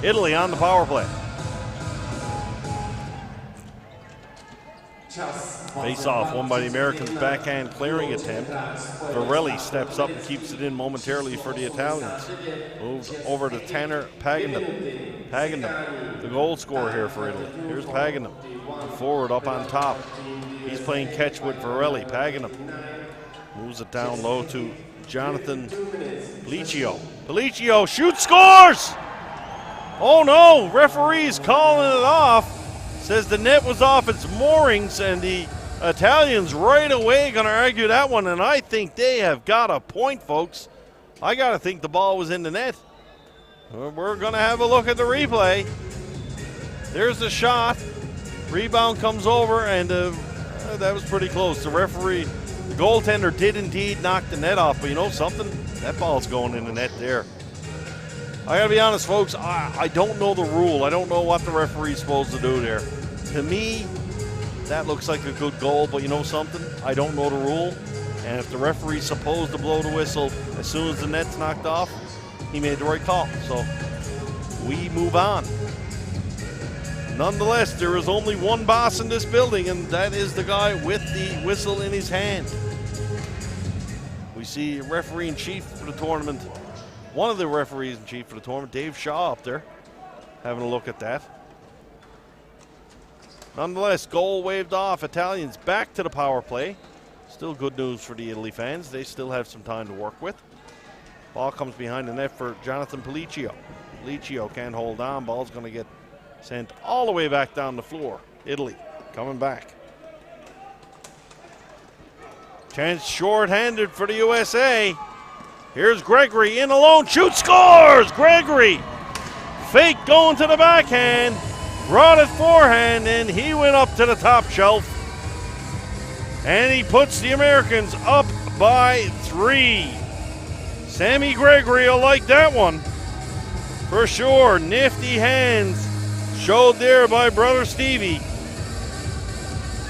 Speaker 2: Italy on the power play. Face-off won by the Americans. Backhand clearing attempt. Varelli steps up and keeps it in momentarily for the Italians. Moves over to Tanner Pagandum. Pagandum, the goal scorer here for Italy. Here's Pagandum. Forward up on top. He's playing catch with Varelli. Pagandum moves it down low to Jonathan Palicio. Palicio shoots, scores! Oh no, referee's calling it off. Says the net was off its moorings, and the Italians right away going to argue that one, and I think they have got a point, folks. I got to think the ball was in the net. We're going to have a look at the replay. There's the shot. Rebound comes over, and that was pretty close. The referee, the goaltender did indeed knock the net off, but you know something? That ball's going in the net there. I gotta be honest, folks, I don't know the rule. I don't know what the referee's supposed to do there. To me, that looks like a good goal, but you know something? I don't know the rule, and if the referee's supposed to blow the whistle as soon as the net's knocked off, he made the right call. So we move on. Nonetheless, there is only one boss in this building, and that is the guy with the whistle in his hand. We see referee-in-chief for the tournament, one of the referees-in-chief for the tournament, Dave Shaw, up there, having a look at that. Nonetheless, goal waved off. Italians back to the power play. Still good news for the Italy fans. They still have some time to work with. Ball comes behind the net for Jonathan Policio. Policio can't hold on. Ball's going to get sent all the way back down the floor. Italy coming back. Chance short-handed for the USA. Here's Gregory in alone. Shoots, scores! Gregory. Fake going to the backhand. Brought it forehand, and he went up to the top shelf. And he puts the Americans up by 3. Sammy Gregory will like that one. For sure, nifty hands showed there by brother Stevie.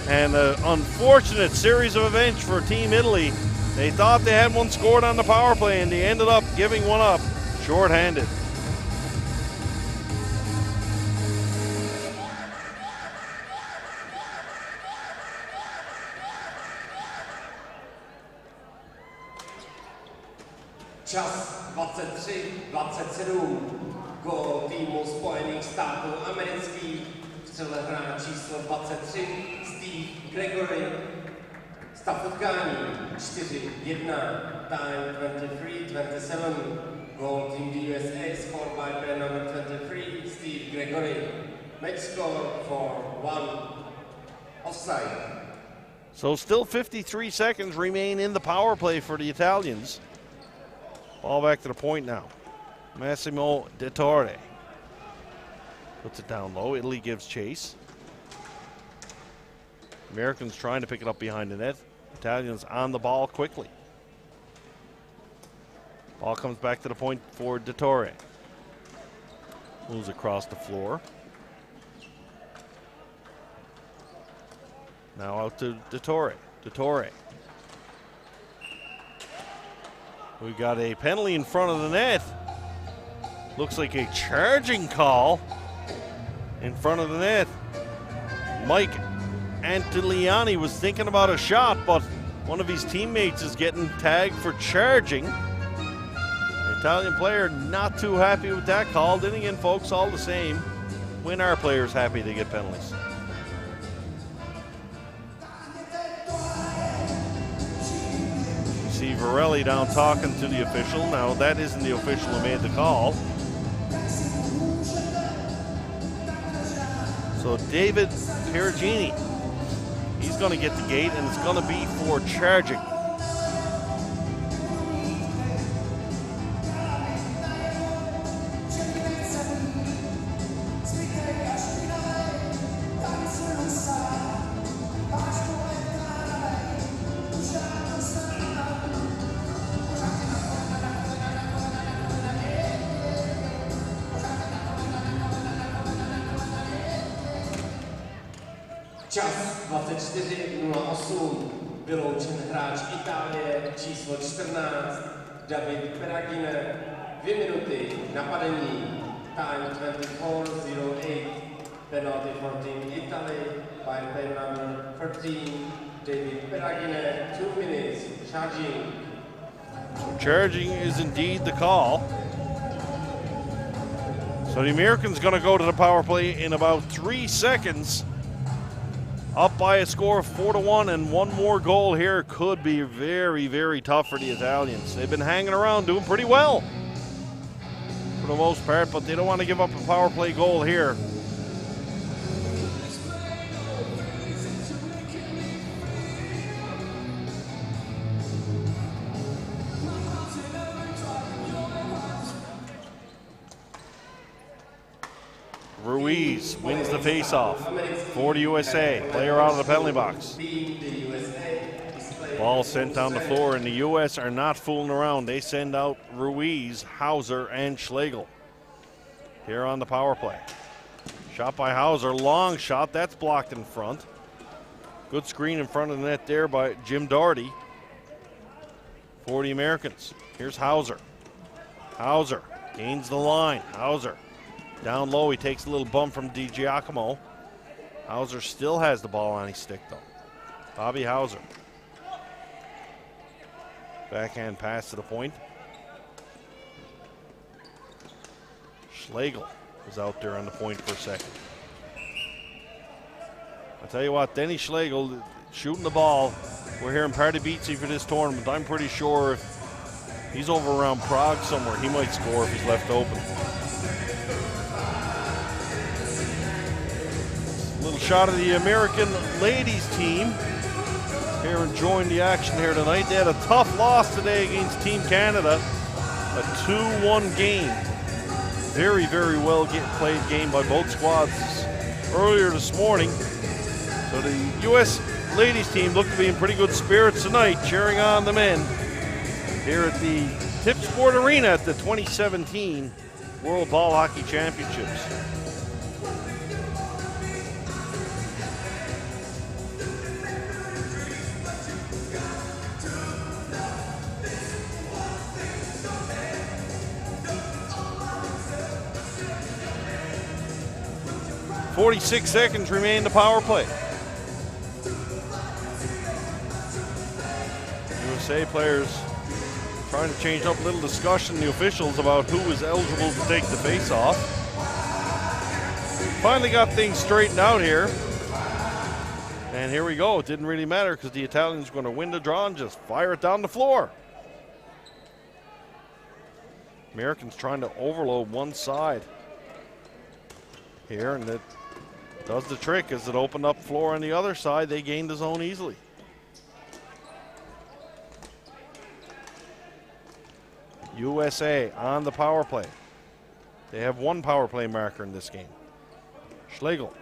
Speaker 2: And an unfortunate series of events for Team Italy. They thought they had one scored on the power play, and they ended up giving one up short-handed.
Speaker 1: Čas 23-27. Gól týmu Spojených států amerických. Střele hráč číslo 23 Steve Gregory. Stav utkání 4-1. Time 23-27. Goal team the USA scored by player number 23 Steve Gregory. Match score 4-1. Offside.
Speaker 2: So still 53 seconds remain in the power play for the Italians. Ball back to the point now. Massimo De Torre puts it down low. Italy gives chase. Americans trying to pick it up behind the net. Italians on the ball quickly. Ball comes back to the point for De Torre. Moves across the floor. Now out to De Torre. De Torre. We got a penalty in front of the net. Looks like a charging call in front of the net. Mike Antiliani was thinking about a shot, but one of his teammates is getting tagged for charging. The Italian player not too happy with that call. Then again, folks, all the same, when are players happy to get penalties? See Varelli down talking to the official. Now that isn't the official who made the call. So David Perugini, he's going to get the gate, and it's going to be for charging.
Speaker 1: Čas 24:08. Vyloučen hráč Itálie číslo 14 David Peragine. 2 minuty napadení. Time 24:08. Penalty for Team Italy by player number 13 David Peragine. 2 minutes charging.
Speaker 2: Charging is indeed the call. So the Americans going to go to the power play in about 3 seconds. Up by a score of 4-1, and one more goal here could be very, very tough for the Italians. They've been hanging around, doing pretty well for the most part, but they don't want to give up a power play goal here. Ruiz wins the face-off for the USA. Player out of the penalty box. Ball sent down the floor, and the U.S. are not fooling around. They send out Ruiz, Hauser, and Schlegel here on the power play. Shot by Hauser, long shot. That's blocked in front. Good screen in front of the net there by Jim Doherty for the Americans. Here's Hauser. Hauser gains the line. Hauser Down low, he takes a little bump from DiGiacomo. Hauser still has the ball on his stick, though. Bobby Hauser. Backhand pass to the point. Schlegel was out there on the point for a second. I'll tell you what, Denny Schlegel shooting the ball. We're here in Pardubice for this tournament. I'm pretty sure if he's over around Prague somewhere, he might score if he's left open. A little shot of the American ladies team here enjoying the action here tonight. They had a tough loss today against Team Canada, a 2-1 game. Very, very well played game by both squads earlier this morning. So the U.S. ladies team looked to be in pretty good spirits tonight, cheering on the men here at the Tip Sport Arena at the 2017 World Ball Hockey Championships. .46 seconds remain in the power play. USA players trying to change up a little discussion, the officials, about who is eligible to take the face-off. Finally got things straightened out here. And here we go. It didn't really matter because the Italians were going to win the draw and just fire it down the floor. Americans trying to overload one side here, and it does the trick as it opened up floor on the other side. They gained the zone easily. USA on the power play. They have one power play marker in this game. Schlegel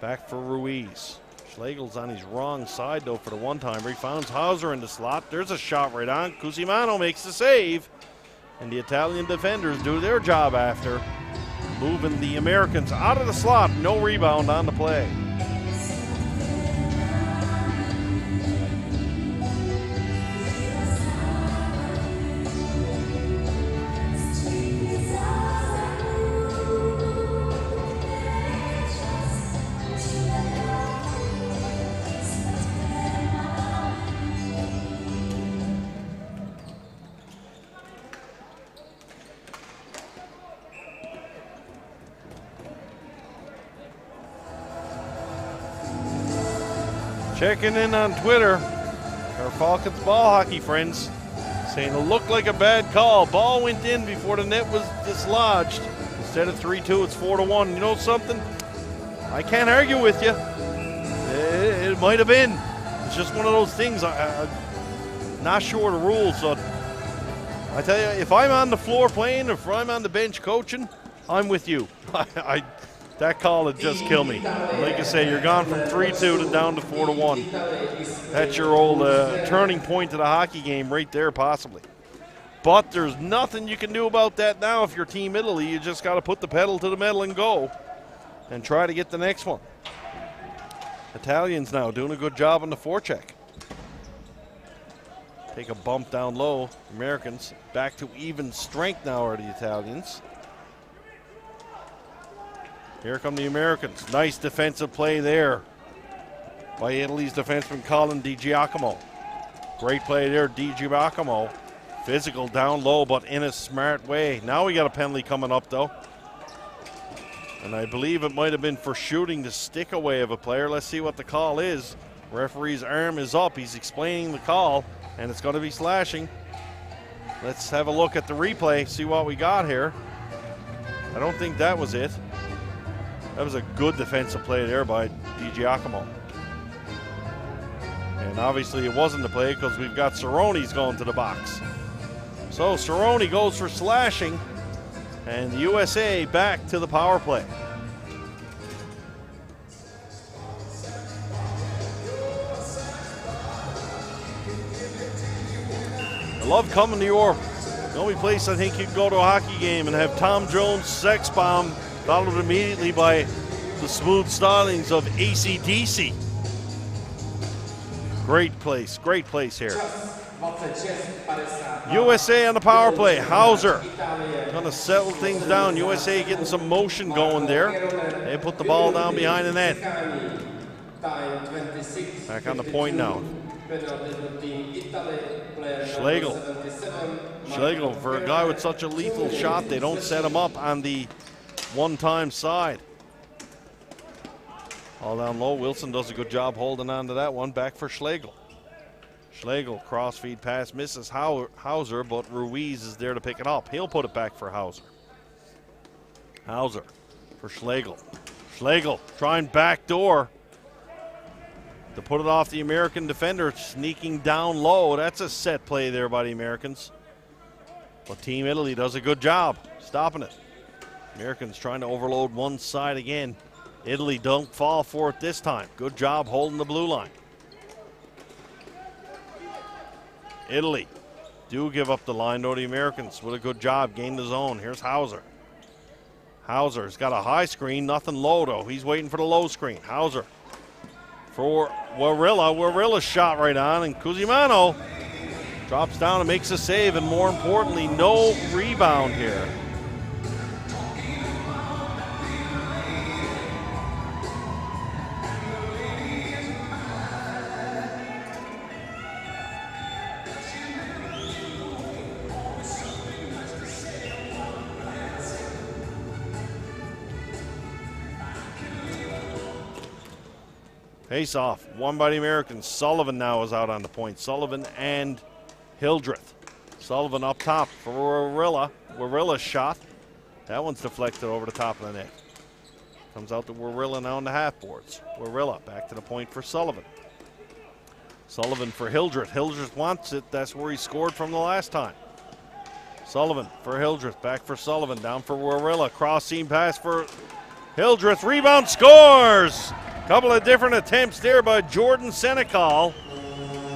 Speaker 2: back for Ruiz. Schlegel's on his wrong side though for the one-timer. He finds Hauser in the slot. There's a shot right on. Cusimano makes the save. And the Italian defenders do their job after moving the Americans out of the slot. No rebound on the play. Checking in on Twitter, our Falcons ball hockey friends saying it looked like a bad call. Ball went in before the net was dislodged. Instead of 3-2, it's 4-1. You know something? I can't argue with you. It might have been. It's just one of those things. I'm not sure of the rules. So I tell you, if I'm on the floor playing, if I'm on the bench coaching, I'm with you. That call would just kill me. Like I say, you're gone from 3-2 to down to 4-1. That's your old turning point to the hockey game right there, possibly. But there's nothing you can do about that now if you're Team Italy. You just got to put the pedal to the metal and go and try to get the next one. Italians now doing a good job on the forecheck. Take a bump down low. Americans back to even strength now are the Italians. Here come the Americans. Nice defensive play there by Italy's defenseman Colin DiGiacomo. Great play there, DiGiacomo. Physical down low, but in a smart way. Now we got a penalty coming up, though. And I believe it might have been for shooting the stick away of a player. Let's see what the call is. Referee's arm is up. He's explaining the call, and it's going to be slashing. Let's have a look at the replay, see what we got here. I don't think that was it. That was a good defensive play there by DiGiacomo. And obviously it wasn't the play because we've got Cerrone's going to the box. So Cerrone goes for slashing, and the USA back to the power play. I love coming to Europe. The only place I think you can go to a hockey game and have Tom Jones' sex bomb followed immediately by the smooth stylings of AC/DC. Great place here. USA on the power play. Hauser gonna settle things down. USA getting some motion going there. They put the ball down behind the net. Back on the point now. Schlegel, for a guy with such a lethal shot, they don't set him up on the one-time side. All down low. Wilson does a good job holding on to that one. Back for Schlegel. Schlegel, cross-feed pass, misses Hauser, but Ruiz is there to pick it up. He'll put it back for Hauser. Hauser for Schlegel. Schlegel trying backdoor to put it off the American defender, sneaking down low. That's a set play there by the Americans. But Team Italy does a good job stopping it. Americans trying to overload one side again. Italy don't fall for it this time. Good job holding the blue line. Italy do give up the line, though the Americans with a good job gain the zone. Here's Hauser. Hauser's got a high screen, nothing low though. He's waiting for the low screen. Hauser for Warilla. Warilla's shot right on, and Cusimano drops down and makes a save, and more importantly, no rebound here. Face off, won by the Americans. Sullivan now is out on the point. Sullivan and Hildreth. Sullivan up top for Warilla. Warilla's shot. That one's deflected over the top of the net. Comes out to Warilla now on the half boards. Warilla back to the point for Sullivan. Sullivan for Hildreth. Hildreth wants it. That's where he scored from the last time. Sullivan for Hildreth. Back for Sullivan. Down for Warilla. Cross seam pass for Hildreth. Rebound, scores! Couple of different attempts there by Jordan Senecal.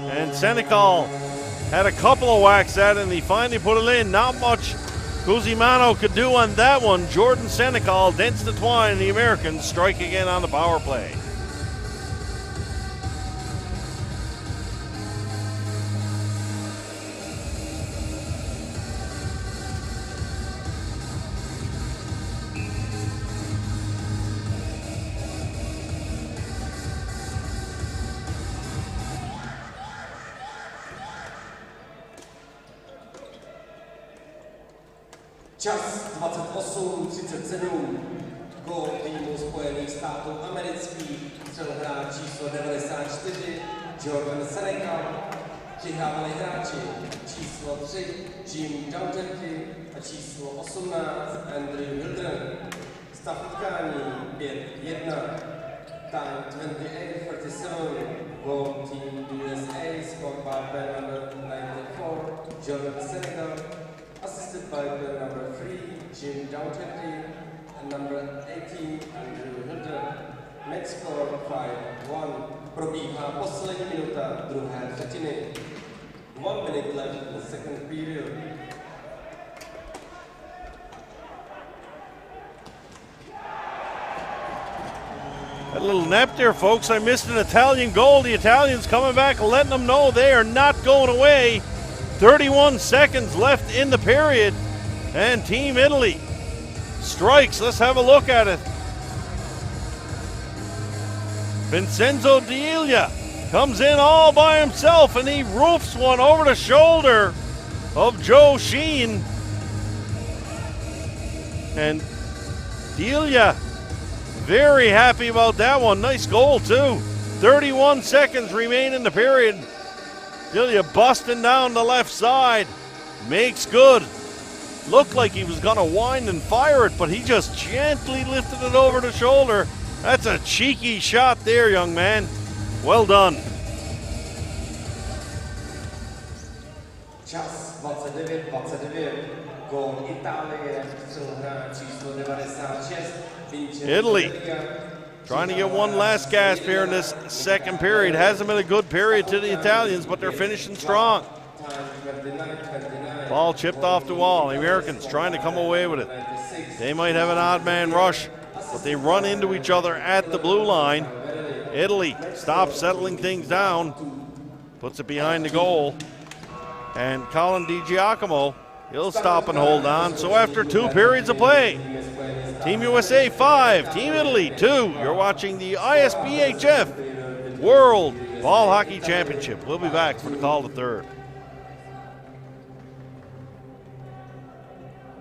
Speaker 2: And Senecal had a couple of whacks at it, and he finally put it in. Not much Cusimano could do on that one. Jordan Senecal dents the twine, and the Americans strike again on the power play.
Speaker 1: Čas 28:37. Gól týmu Spojených států amerických. Střelil hráč číslo 94 Jordan Senecal. Přihrávali hráči číslo 3 Jim Dougherty a číslo 18 Andrew Hildren. Stav utkání 5-1. Time 28:37. Goal team USA scored by player number 94 Jordan Senecal. Assisted by player number 3, Jim Dougherty, and number 18, Andrew Hildren. Match score 5-1. Probíhá poslední minuta druhé třetiny. 1 minute left in the second period.
Speaker 2: A little nap there, folks. I missed an Italian goal. The Italians coming back and letting them know they are not going away. 31 seconds left in the period, and Team Italy strikes. Let's have a look at it. Vincenzo D'Elia comes in all by himself, and he roofs one over the shoulder of Joe Sheen. And D'Elia very happy about that one. Nice goal, too. 31 seconds remain in the period. D'Elia busting down the left side. Makes good. Looked like he was going to wind and fire it, but he just gently lifted it over the shoulder. That's a cheeky shot there, young man. Well done.
Speaker 1: Čas 29:29. Gól Itálie. Střelil hráč číslo 96
Speaker 2: Italy trying to get one last gasp here in this second period. Hasn't been a good period to the Italians, but they're finishing strong. Ball chipped off the wall. The Americans trying to come away with it. They might have an odd man rush, but they run into each other at the blue line. Italy stops settling things down, puts it behind the goal. And Colin DiGiacomo, he'll stop and hold on. So after 2 periods of play, Team USA 5, Team Italy 2. You're watching the ISBHF World Ball Hockey Championship. We'll be back for the call to third.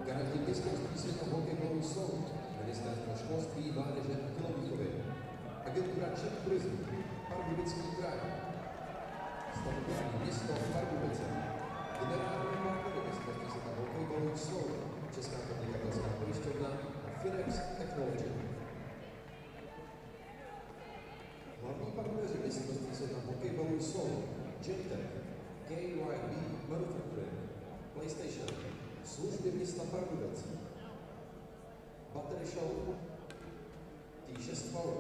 Speaker 3: Garantní mistrovství světa hokejbalu jsou Ministerstvo školství, mládeže a tělovýchovy, agentura Czech turismu, Pardubický kraj, statutární město Pardubice, generální partnery mistrovství světa hokejbalu jsou Česká podnikatelská pojišťovna a Finex Technology. Hlavní partneři mistrovství světa hokejbalu jsou Czech, KYB Manufacturing, PlayStation, služby města Pardubice, Battery Show, T6 Power,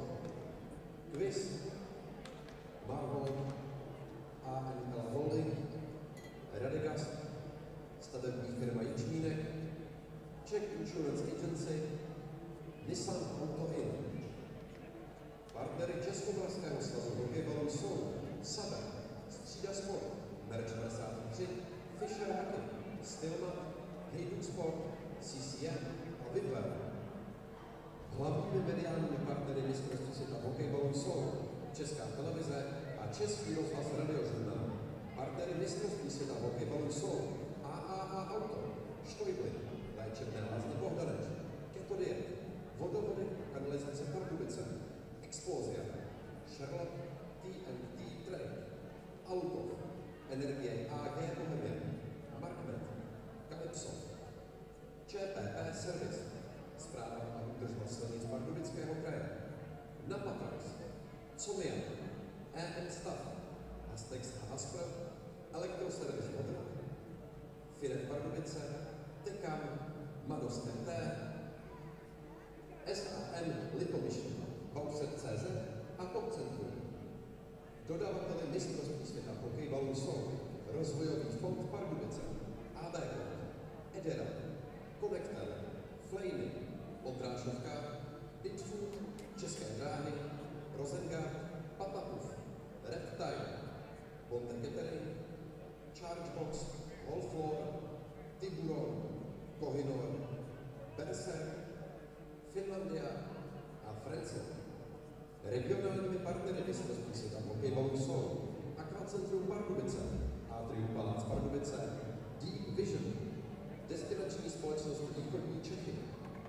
Speaker 3: Quiz, Marvel, ANL Holding, Radegas, stavební firma Ječmínek, Czech Insurance Agency, Nissan Auto In. Partnery Českomoravského svazu hokejbalu jsou Saber, Střída Sport, Merch 53, Fisher Hockey, Stillman, Hejdu Sport, CCM a Whitwell. Hlavními mediálními partnery mistrovství světa hokejbalu jsou Česká televize a Český rozhlas Radiožurnál. Partnery mistrovství světa hokejbalu jsou AAA Auto, Štojbly, Léčebné lázně Bohdaneč, Ketodiet, Vodovody a kanalizace Pardubice, Explozia, Charlotte TNT Trade, Auto, Energie AG Bohemia, Markmet, Calypso, ČPP Service, Správa a údržba silnic Pardubického kraje, Napatrax, Comia, EM Stav, Astex a Asper, Elektroservice Vodovod, Firet Pardubice, Tekam, Mados MT, SAM Litomyšl, Bauxet.cz a Hokcentrum. Dodavateli mistrovství světa hokejbalu jsou Rozvojový fond Pardubice, AB, Edera, Konektel, Flejny, Odrážovka, Ditfood, České dráhy, Rosengard, Patapuf, Reptile, Bonte Catering, Chargebox, Wallfloor, Tiburon, Kohinor, Berser, Finlandia a Frenzel. Regionálními partnery mistrovství světa hokejbalu jsou Aquacentrum Pardubice, Atrium Palác Pardubice, Deep Vision, destinační společnost Východní Čechy,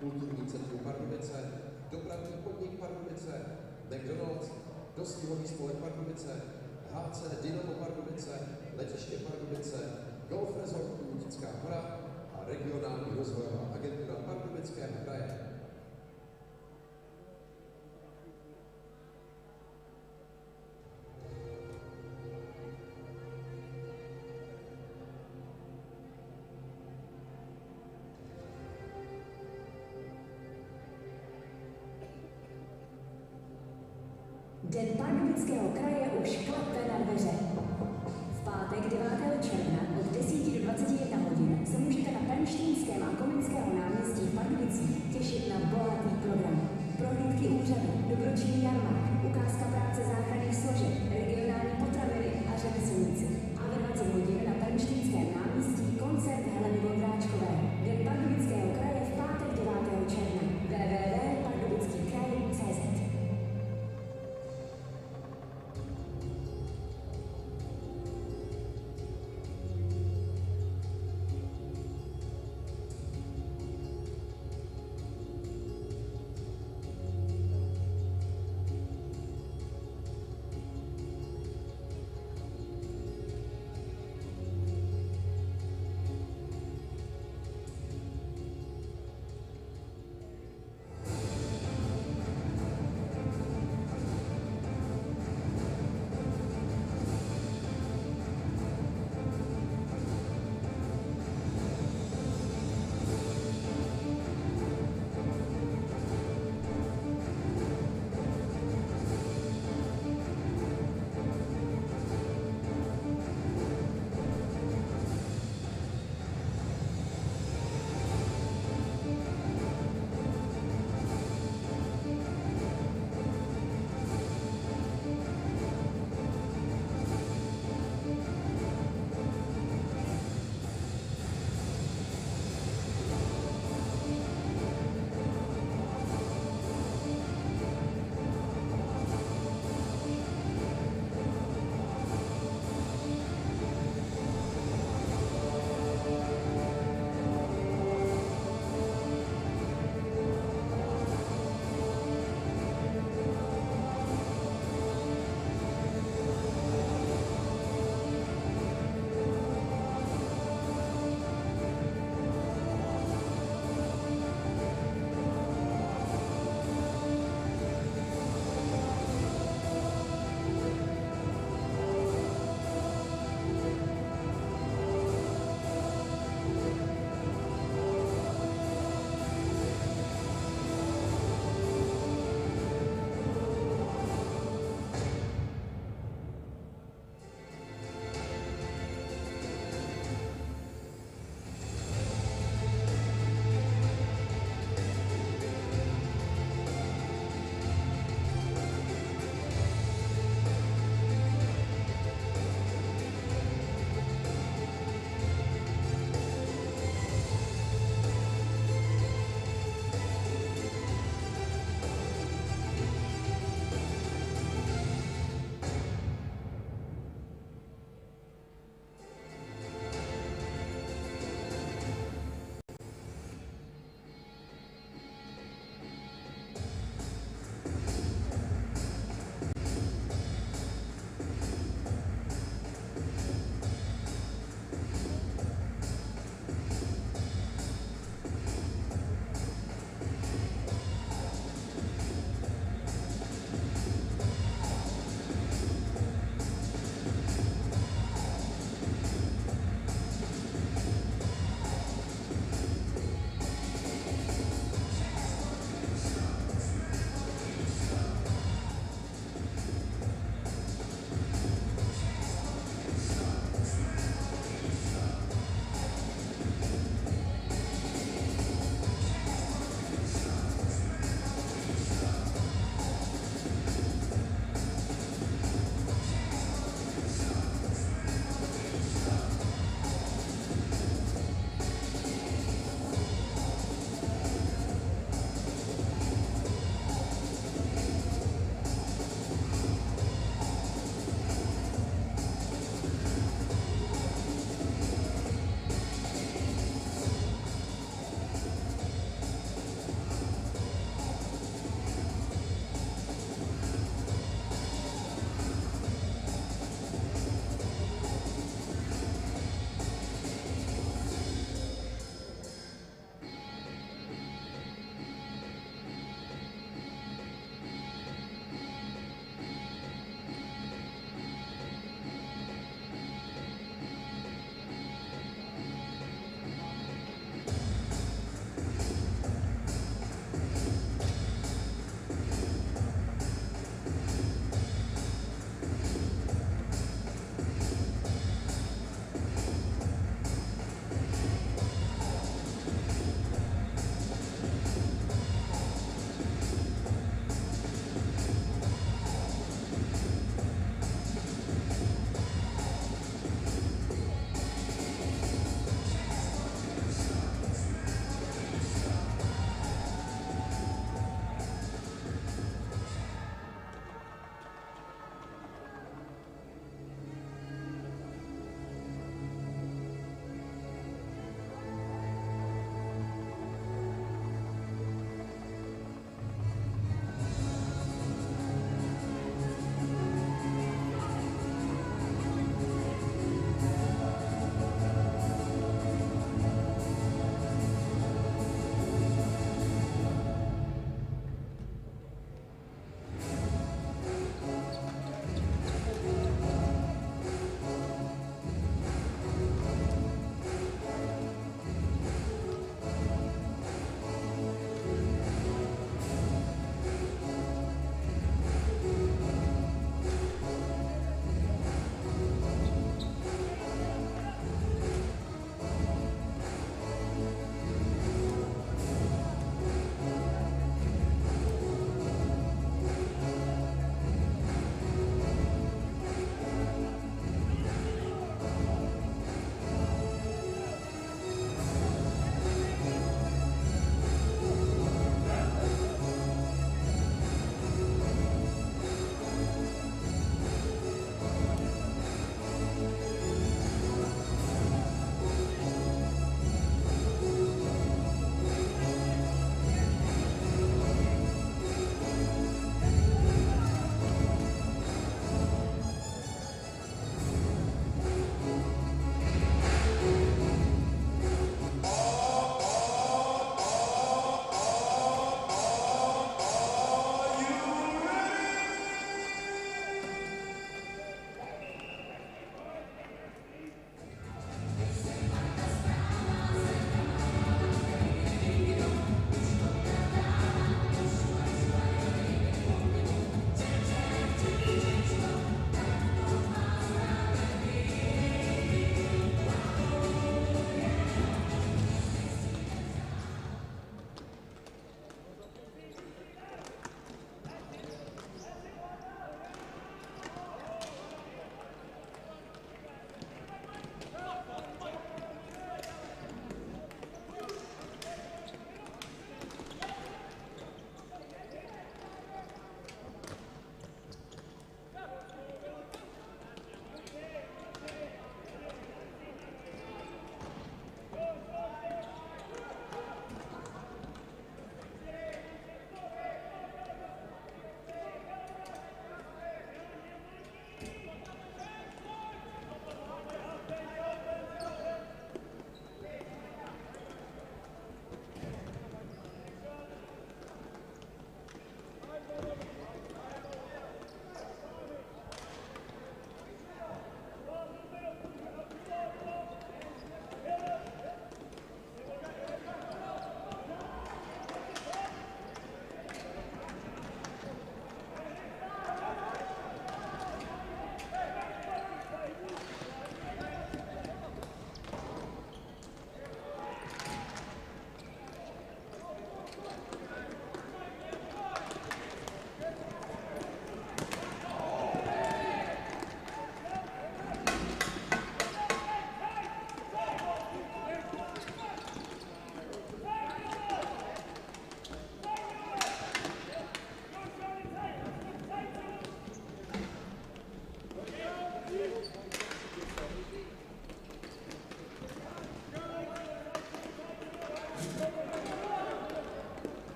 Speaker 3: Kulturní centrum Pardubice, Dopravní podnik Pardubice, McDonald's, Dostihový spolek Pardubice, HC Dynamo Pardubice, Letiště Pardubice, Golf Resort Lutická hora a regionální rozvojová agentura Pardubického kraje.
Speaker 4: Den Pardubického kraje už klepe na dveře. V pátek 9. června od 10 do 21 hodin se můžete na Pernštejnském a Komenského náměstí v Pardubicích těšit na bohatý program. Prohlídky úřadu, dobročinný jarmark, ukázka práce záchranných složek, regionální potraviny a řemeslníci. A ve 20 hodin na Pernštejnském náměstí koncert Heleny Vondráčkové. Den Pardubického kraje v pátek 9. června. www.pardubickýkraj.cz.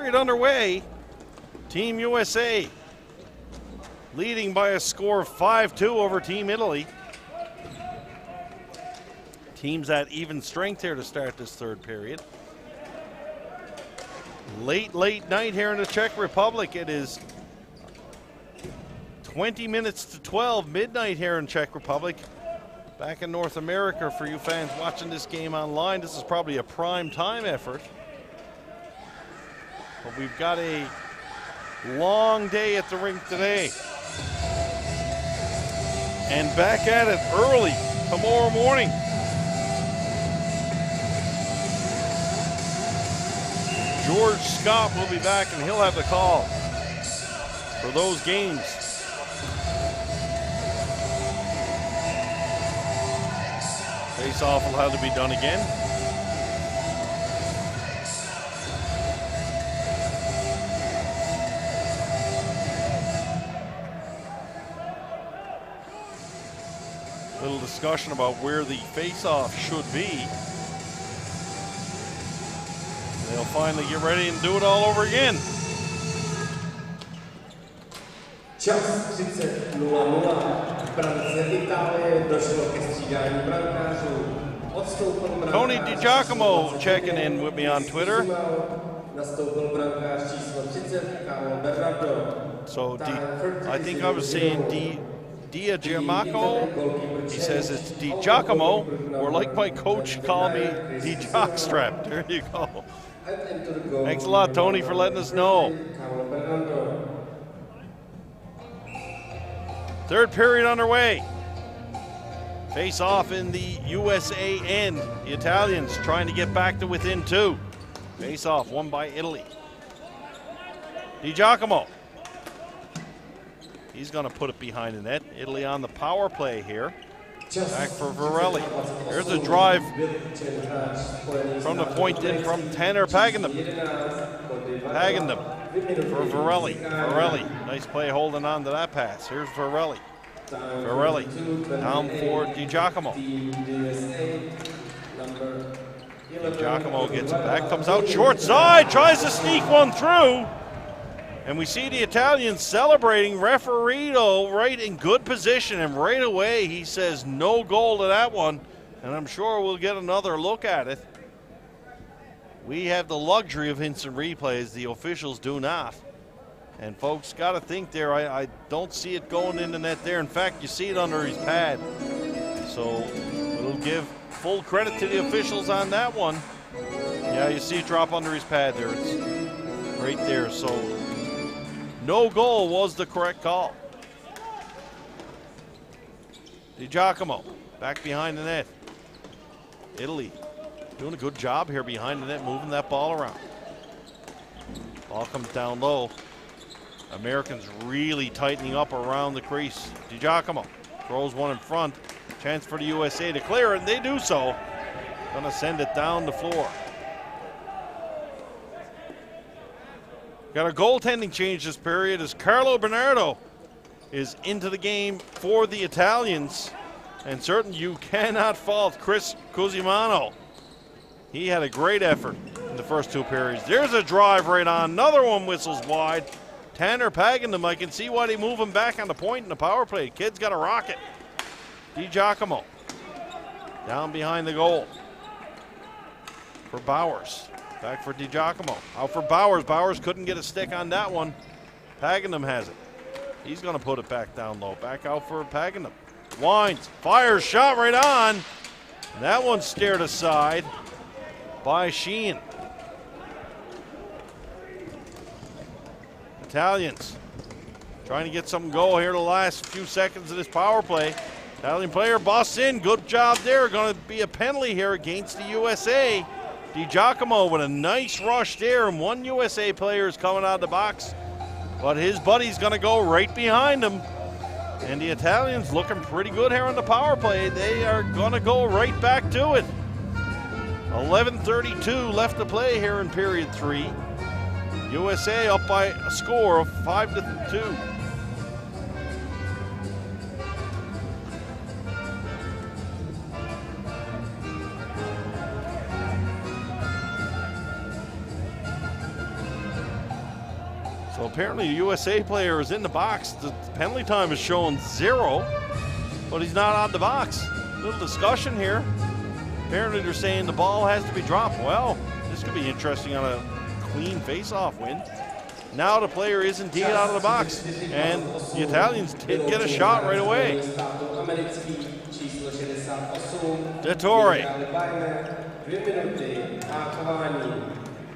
Speaker 2: period underway. Team USA leading by a score of 5-2 over Team Italy. Teams at even strength here to start this third period. Late night here in the Czech Republic. It is 20 minutes to 12, midnight here in Czech Republic. Back in North America, for you fans watching this game online, this is probably a prime time effort. But we've got a long day at the rink today. And back at it early tomorrow morning. George Scott will be back and he'll have the call for those games. Face-off will have to be done again. Little discussion about where the face-off should be. They'll finally get ready and do it all over again.
Speaker 1: Čas 30:00. V brance Itálie došlo ke střídání brankářů. Odstoupil brankář
Speaker 2: Tony DiGiacomo checking in with me on Twitter.
Speaker 1: Nastoupil brankář číslo 30 Carlo Bernardo.
Speaker 2: So I think I was saying Giacomo. He says it's DiGiacomo, or like my coach called me, D-Jockstrap. There you go. Thanks a lot, Tony, for letting us know. Third period underway. Face off in the USA end. The Italians trying to get back to within 2. Face off won by Italy. DiGiacomo. He's going to put it behind the net. Italy on the power play here. Back for Varelli. There's a drive from the point in from Tanner Pagendum. For Varelli. Varelli, nice play holding on to that pass. Here's Varelli. Varelli down for DiGiacomo. DiGiacomo gets it back, comes out short side, tries to sneak one through. And we see the Italians celebrating. Referee, though, right in good position, and right away he says no goal to that one, and I'm sure we'll get another look at it. We have the luxury of instant replays. The officials do not. And folks, got to think there, I don't see it going in the net there. In fact, you see it under his pad. So we'll give full credit to the officials on that one. Yeah, you see it drop under his pad there. It's right there. So no goal was the correct call. DiGiacomo back behind the net. Italy doing a good job here behind the net, moving that ball around. Ball comes down low. Americans really tightening up around the crease. DiGiacomo throws one in front. Chance for the USA to clear it, and they do so. Gonna send it down the floor. Got a goaltending change this period as Carlo Bernardo is into the game for the Italians. And certainly you cannot fault Chris Cusimano. He had a great effort in the first 2 periods. There's a drive right on. Another one whistles wide. Tanner Pagendum, I can see why they move him back on the point in the power play. Kid's got a rocket. DiGiacomo down behind the goal for Bowers. Back for DiGiacomo. Out for Bowers. Bowers couldn't get a stick on that one. Pagendum has it. He's going to put it back down low. Back out for Pagendum. Winds, fires, shot right on. And that one steered aside by Sheehan. Italians trying to get some goal here the last few seconds of this power play. Italian player busts in. Good job there. Going to be a penalty here against the USA. DiGiacomo with a nice rush there, and one USA player is coming out of the box, but his buddy's going to go right behind him. And the Italians looking pretty good here on the power play. They are going to go right back to it. 11:32 left to play here in period 3. USA up by a score of 5-2. So apparently a USA player is in the box. The penalty time is showing 0, but he's not on the box. Little discussion here. Apparently they're saying the ball has to be dropped. Well, this could be interesting on a clean face-off win. Now the player is indeed out of the box, and the Italians did get a shot right away. Dottore.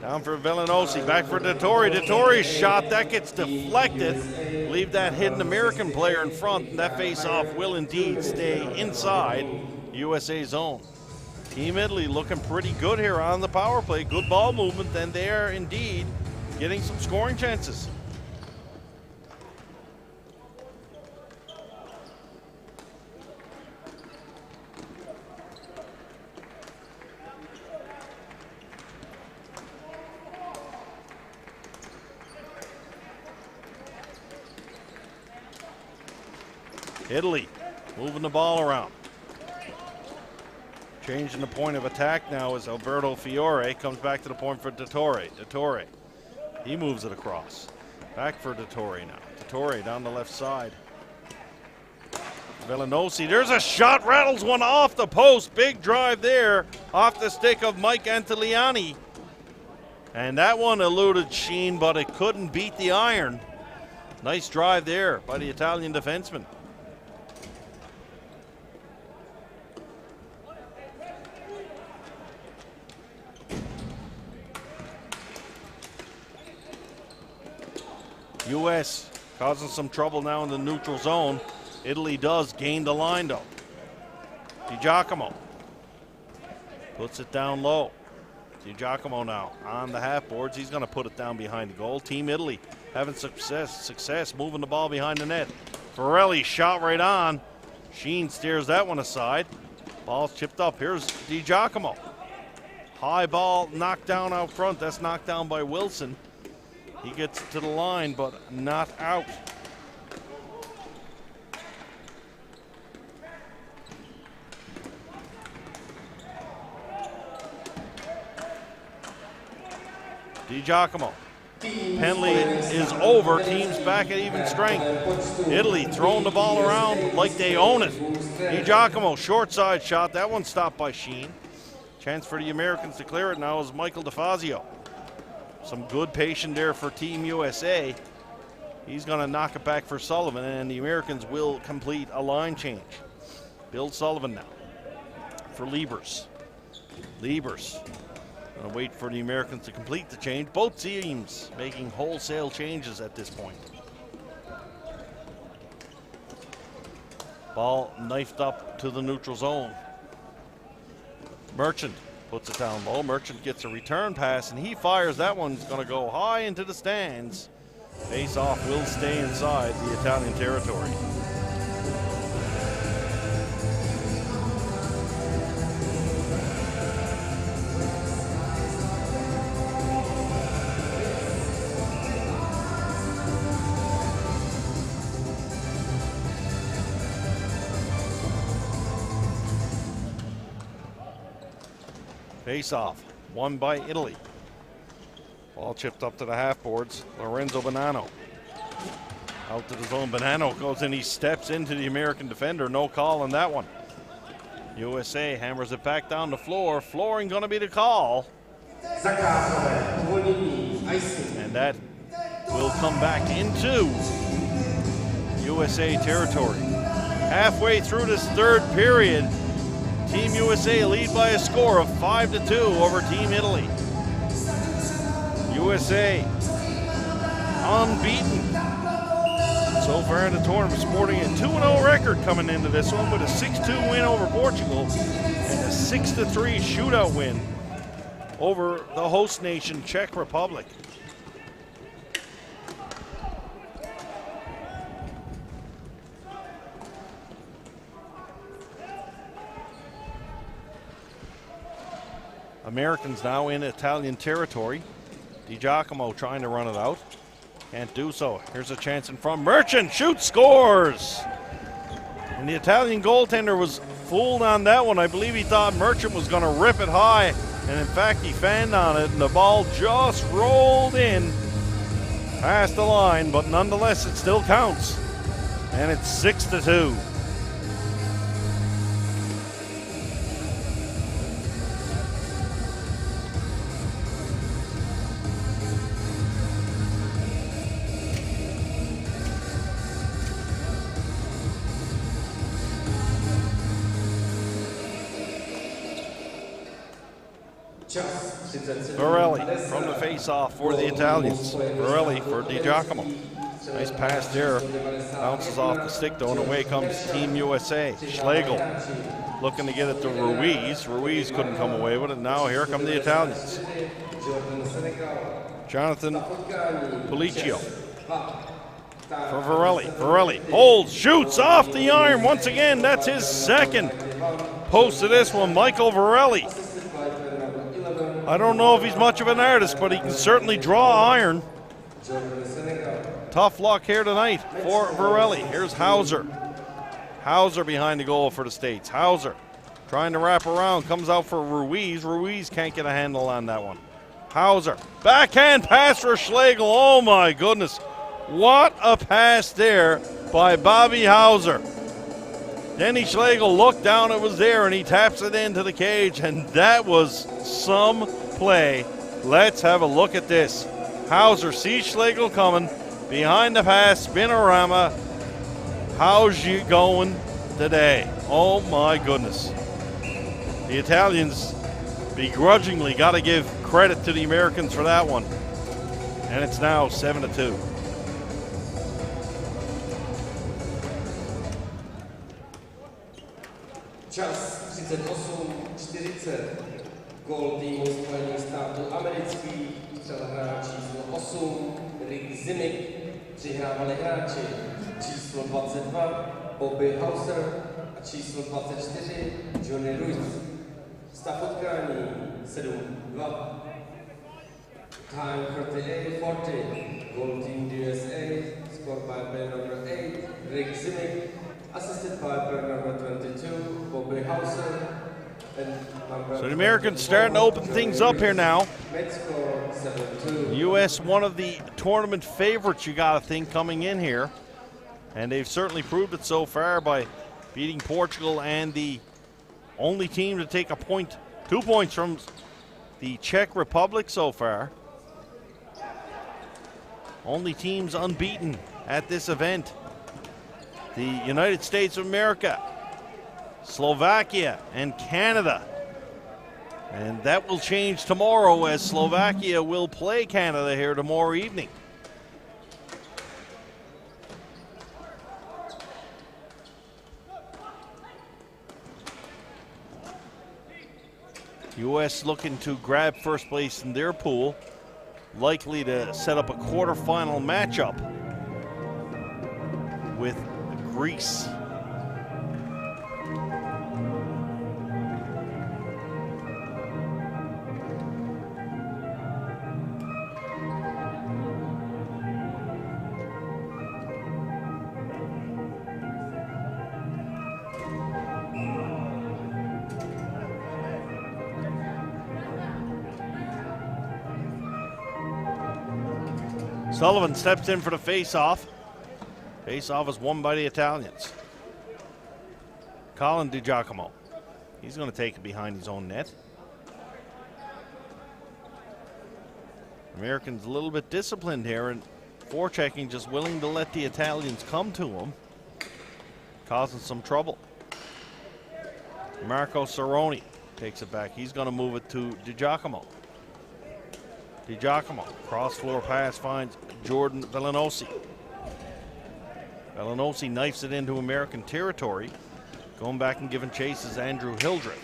Speaker 2: Down for Villanosi, back for Dottore. Dottore's shot, that gets deflected. Leave that hidden American player in front, and that face-off will indeed stay inside USA zone. Team Italy looking pretty good here on the power play. Good ball movement, and they are indeed getting some scoring chances. Italy moving the ball around. Changing the point of attack now as Alberto Fiore comes back to the point for Dottore. Dottore, he moves it across. Back for Dottore now. Dottore down the left side. Villanosi, there's a shot, rattles one off the post. Big drive there off the stick of Mike Antiliani. And that one eluded Sheen, but it couldn't beat the iron. Nice drive there by the Italian defenseman. U.S. causing some trouble now in the neutral zone. Italy does gain the line though. DiGiacomo puts it down low. DiGiacomo now on the half boards. He's going to put it down behind the goal. Team Italy having success moving the ball behind the net. Ferrelli shot right on. Sheen steers that one aside. Ball's chipped up. Here's DiGiacomo. High ball knocked down out front. That's knocked down by Wilson. He gets to the line, but not out. DiGiacomo. Penalty is over. Team's back at even strength. Italy throwing the ball around like they own it. DiGiacomo, short side shot. That one stopped by Sheen. Chance for the Americans to clear it now is Michael DeFazio. Some good patience there for Team USA. He's going to knock it back for Sullivan, and the Americans will complete a line change. Bill Sullivan now for Liebers. Liebers going to wait for the Americans to complete the change. Both teams making wholesale changes at this point. Ball knifed up to the neutral zone. Merchant puts it down low. Merchant gets a return pass, and he fires. That one's going to go high into the stands. Face off will stay inside the Italian territory. Face off, won by Italy. Ball chipped up to the half boards. Lorenzo Bonanno out to the zone. Bonanno goes in, he steps into the American defender. No call on that one. USA hammers it back down the floor. Flooring going to be the call. And that will come back into USA territory. Halfway through this third period, Team USA lead by a score of 5-2 over Team Italy. USA unbeaten so far in the tournament, sporting a 2-0 record coming into this one with a 6-2 win over Portugal and a 6-3 shootout win over the host nation, Czech Republic. Americans now in Italian territory. DiGiacomo trying to run it out. Can't do so. Here's a chance in front. Merchant shoots, scores! And the Italian goaltender was fooled on that one. I believe he thought Merchant was going to rip it high. And in fact, he fanned on it, and the ball just rolled in past the line, but nonetheless it still counts. And it's 6-2. Varelli from the face-off for the Italians. Varelli for Di Giacomo. Nice pass there. Bounces off the stick though, and away comes Team USA. Schlegel looking to get it to Ruiz. Ruiz couldn't come away with it. Now here come the Italians. Jonathan Pulicio for Varelli. Varelli holds, shoots off the iron once again. That's his second post to this one. Michael Varelli. I don't know if he's much of an artist, but he can certainly draw iron. Tough luck here tonight for Varelli. Here's Hauser. Hauser behind the goal for the States. Hauser trying to wrap around, comes out for Ruiz. Ruiz can't get a handle on that one. Hauser, backhand pass for Schlegel. Oh my goodness. What a pass there by Bobby Hauser. Denny Schlegel looked down, it was there, and he taps it into the cage, and that was some play. Let's have a look at this. Hauser sees Schlegel coming, behind the pass, spinorama. How's you going today? Oh my goodness. The Italians begrudgingly got to give credit to the Americans for that one. And it's now 7-2.
Speaker 1: Čas 38-40. Gól týmu Spojených států amerických. Střel hráč číslo 8 Rick Zimmick. Přihrávali hráči číslo 22 Bobby Hauser a číslo 24 Johnny Ruiz. Stav utkání 7-2. Time 38-40. Goal team USA. Scored by player number 8 Rick Zimmick. Assisted by player number 22, Bobby Hauser.
Speaker 2: So the Americans starting to open things up here now. U.S. one of the tournament favorites, you got to think, coming in here. And they've certainly proved it so far by beating Portugal and the only team to take 2 points from the Czech Republic so far. Only teams unbeaten at this event. The United States of America, Slovakia, and Canada. And that will change tomorrow as Slovakia will play Canada here tomorrow evening. U.S. looking to grab first place in their pool, likely to set up a quarterfinal matchup with Greece. Sullivan steps in for the face-off. Face-off is won by the Italians. Colin Di Giacomo. He's going to take it behind his own net. Americans a little bit disciplined here and forechecking, just willing to let the Italians come to them, causing some trouble. Marco Cerrone takes it back. He's going to move it to Di Giacomo. Di Giacomo, cross-floor pass, finds Jordan Villanosi. Villanosi knifes it into American territory. Going back and giving chase is Andrew Hildreth.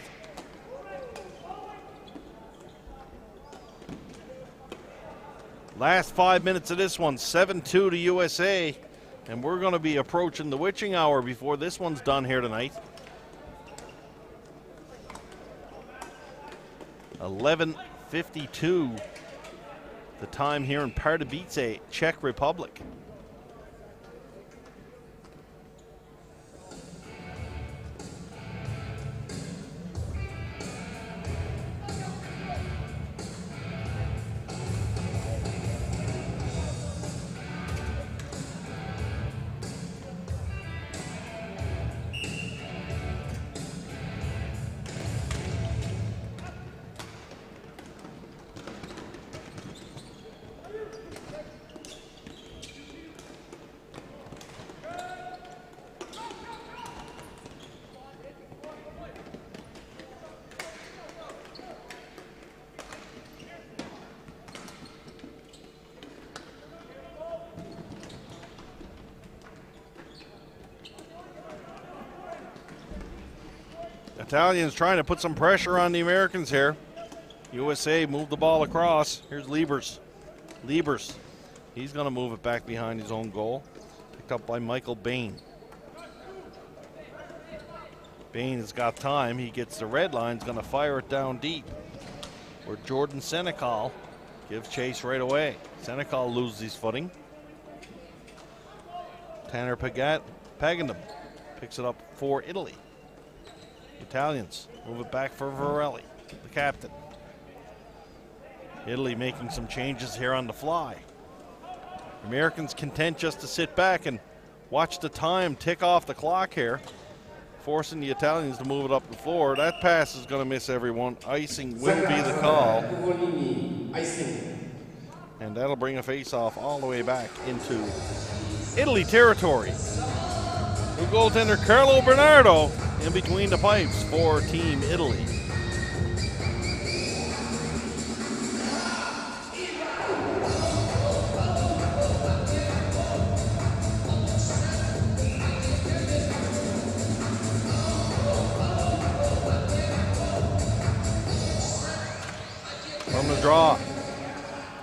Speaker 2: Last 5 minutes of this one, 7-2 to USA. And we're going to be approaching the witching hour before this one's done here tonight. 11:52. The time here in Pardubice, Czech Republic. Italians trying to put some pressure on the Americans here. USA moved the ball across. Here's Liebers. He's going to move it back behind his own goal. Picked up by Michael Bain. Bain has got time. He gets the red line. He's going to fire it down deep. Where Jordan Senecal gives chase right away. Senecal loses his footing. Tanner Pagandum picks it up for Italy. Italians move it back for Varelli, the captain. Italy making some changes here on the fly. Americans content just to sit back and watch the time tick off the clock here, forcing the Italians to move it up the floor. That pass is going to miss everyone. Icing will be the call. And that'll bring a face-off all the way back into Italy territory. New goaltender Carlo Bernardo in between the pipes for Team Italy. From the draw,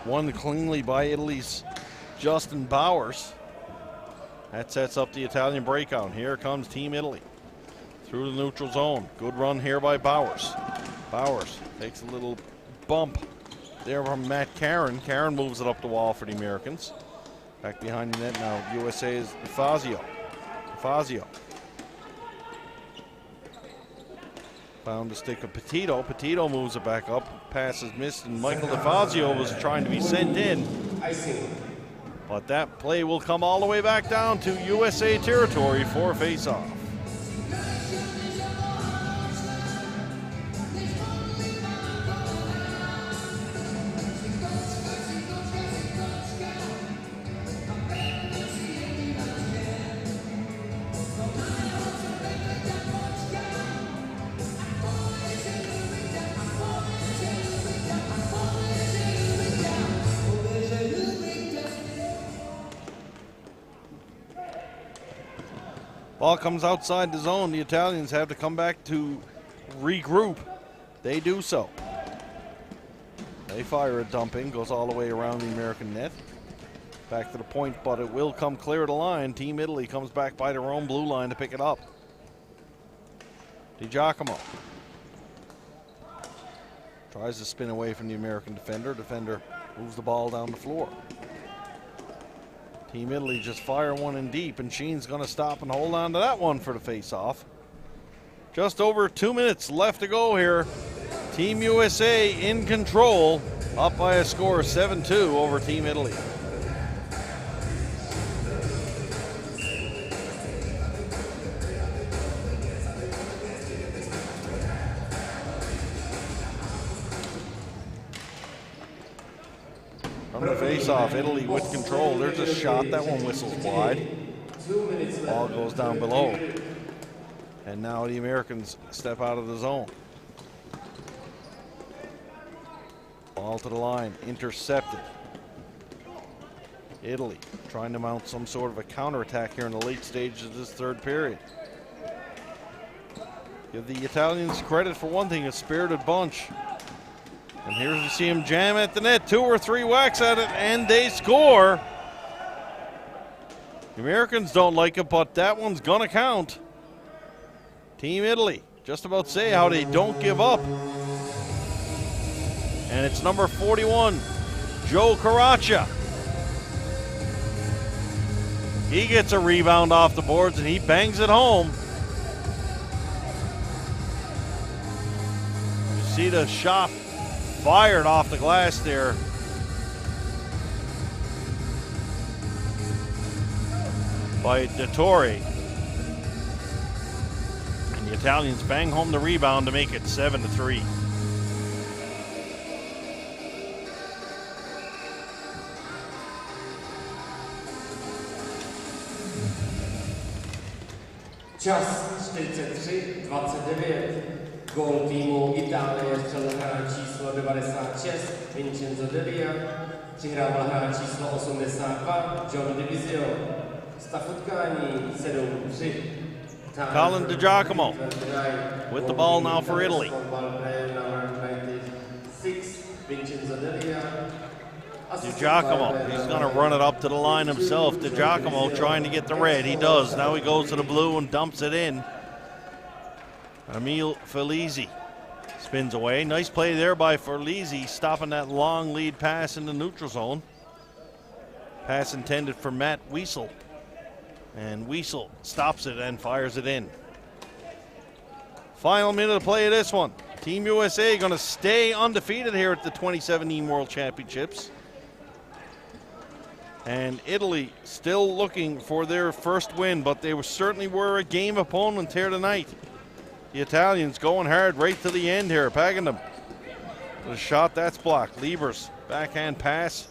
Speaker 2: won cleanly by Italy's Justin Bowers. That sets up the Italian breakout. Here comes Team Italy through the neutral zone. Good run here by Bowers. Bowers takes a little bump there from Matt Caron. Caron moves it up the wall for the Americans. Back behind the net now, USA's Fazio. Found the stick of Petito. Petito moves it back up. Pass is missed, and Michael DeFazio was trying to be sent in. But that play will come all the way back down to USA territory for a face-off. Ball comes outside the zone. The Italians have to come back to regroup. They do so. They fire a dumping, goes all the way around the American net. Back to the point, but it will come clear of the line. Team Italy comes back by their own blue line to pick it up. Di Giacomo tries to spin away from the American defender. Defender moves the ball down the floor. Team Italy just fire one in deep, and Sheen's going to stop and hold on to that one for the face-off. Just over 2 minutes left to go here. Team USA in control, up by a score of 7-2 over Team Italy. From the face-off, Italy with control. There's a shot. That one whistles wide. Ball goes down below. And now the Americans step out of the zone. Ball to the line, intercepted. Italy trying to mount some sort of a counterattack here in the late stages of this third period. Give the Italians credit for one thing, a spirited bunch. And here you see him jam at the net, 2 or 3 whacks at it, and they score. The Americans don't like it, but that one's gonna count. Team Italy, just about say how they don't give up. And it's number 41, Joe Caraccia. He gets a rebound off the boards and he bangs it home. You see the shot fired off the glass there. By Dottore. And the Italians bang home the rebound to make it 7-3.
Speaker 1: Čas 43-29. Gól týmu Itálie střelil hráč číslo 96 Vincenzo Delia. Přihrával hráč číslo 82 John Divizio. Stav utkání 7-3.
Speaker 2: Colin DiGiacomo with the ball now for Italy. DiGiacomo, he's going to run it up to the line himself. DiGiacomo trying to get the red. He does. Now he goes to the blue and dumps it in. Emil Felizi spins away. Nice play there by Felizi, stopping that long lead pass in the neutral zone. Pass intended for Matt Wiesel. And Wiesel stops it and fires it in. Final minute of play of this one. Team USA going to stay undefeated here at the 2017 World Championships. And Italy still looking for their first win, but they certainly were a game opponent here tonight. The Italians going hard right to the end here, pegging them. The shot, that's blocked. Liebers, backhand pass.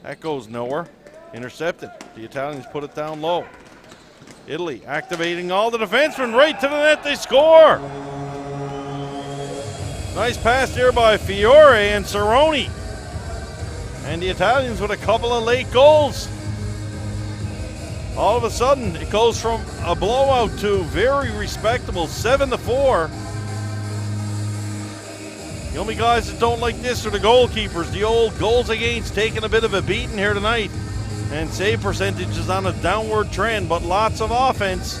Speaker 2: That goes nowhere. Intercepted. The Italians put it down low. Italy activating all the defensemen right to the net. They score. Nice pass there by Fiore and Cerrone. And the Italians with a couple of late goals. All of a sudden, it goes from a blowout to very respectable 7-4. The only guys that don't like this are the goalkeepers. The old goals against taking a bit of a beating here tonight. And save percentage is on a downward trend, but lots of offense.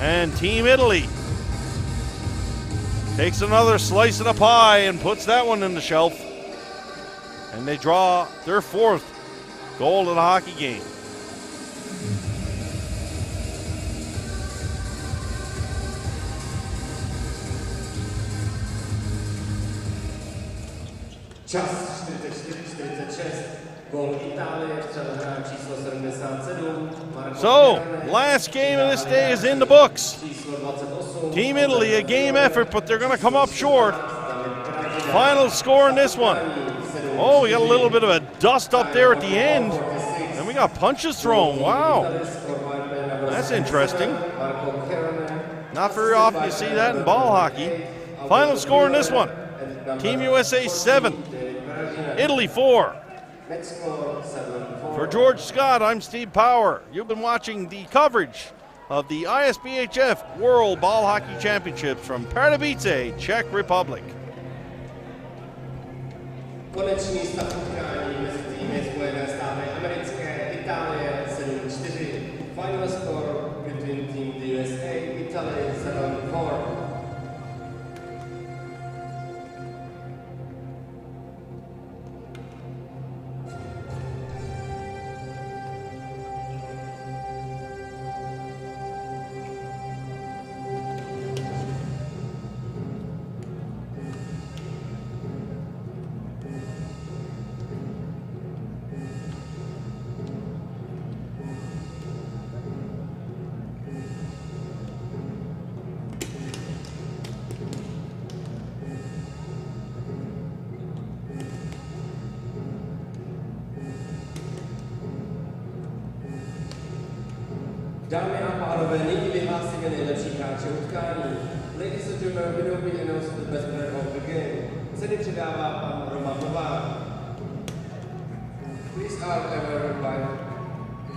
Speaker 2: And Team Italy takes another slice of the pie and puts that one in the shelf. And they draw their fourth goal of the hockey game.
Speaker 1: Čas 44-46. Gól Itálie, střelil hráč číslo 77.
Speaker 2: So, last game of this day is in the books. Team Italy, a game effort, but they're going to come up short. Final score in this one. Oh, we got a little bit of a dust up there at the end. And we got punches thrown. Wow. That's interesting. Not very often you see that in ball hockey. Final score in this one. Team USA 7, Italy 4. For George Scott, I'm Steve Power. You've been watching the coverage of the ISBHF World Ball Hockey Championships from Pardubice, Czech Republic.
Speaker 1: Konečný stav utkání mezi týmy Spojené státy americké, Itálie 7-4. Final score between Team USA, Italy 7-4. Dámy a pánové, nyní vyhlásíme nejlepší hráče utkání. Ladies and gentlemen, we will be announced the best player of the game. Ceny předává pan Roman Novák. Please are ever by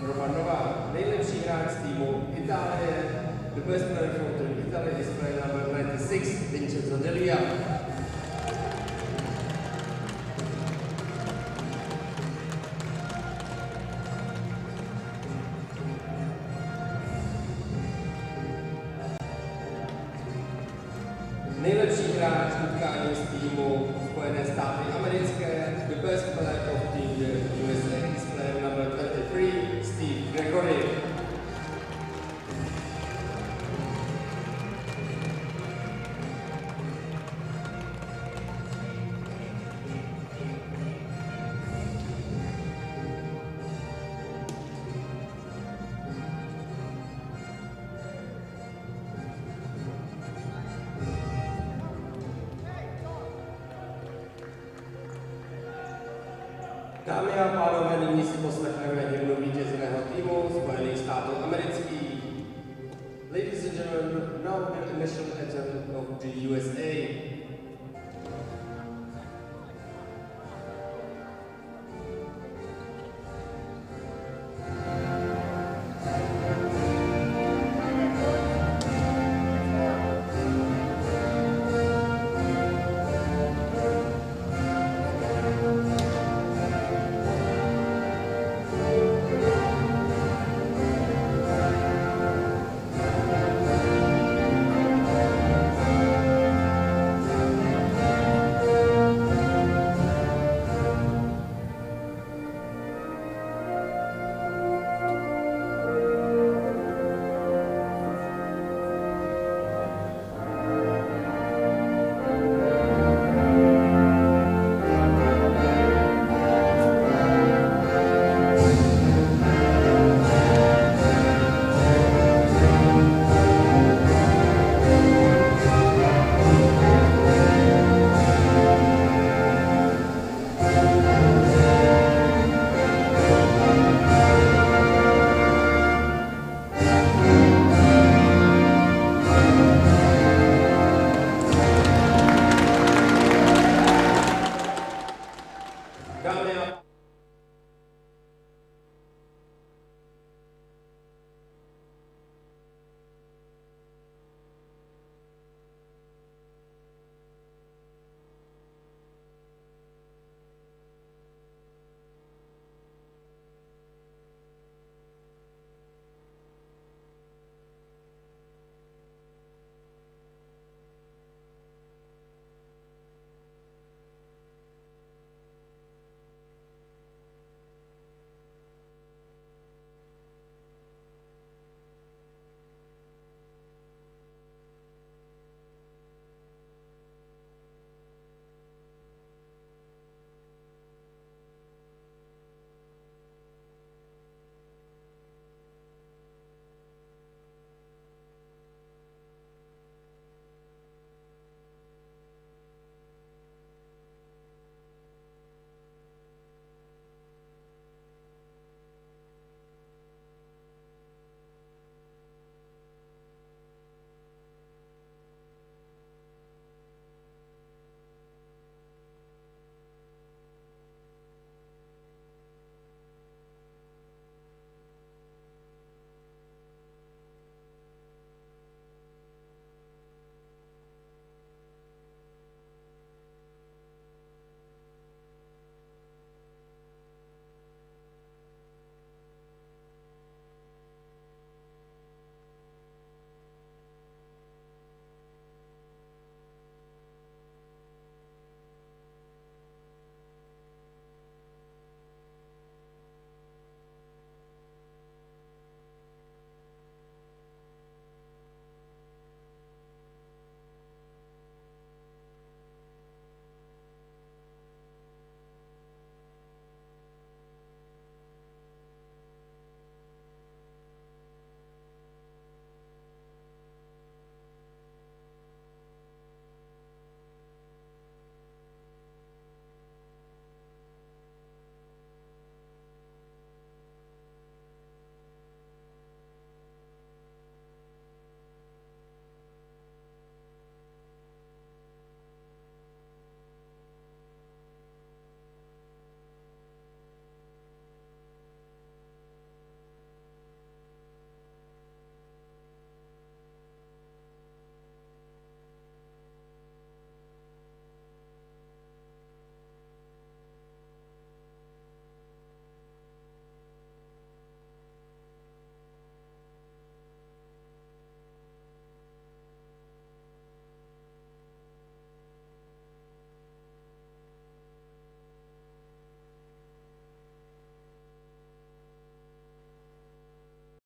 Speaker 1: Roman Novák, nejlepší hráč z týmu Itálie. The best player from Team Italy is player number 96, Vincenzo Delia. Nejlepší hráč utkání z týmu Spojené státy americké, the best player of Team USA is player number 23, Steve Gregory. Dámy a pánové, nyní si poslechneme hymnu vítězného týmu Spojených států amerických. Ladies and gentlemen, now the initial anthem of the USA.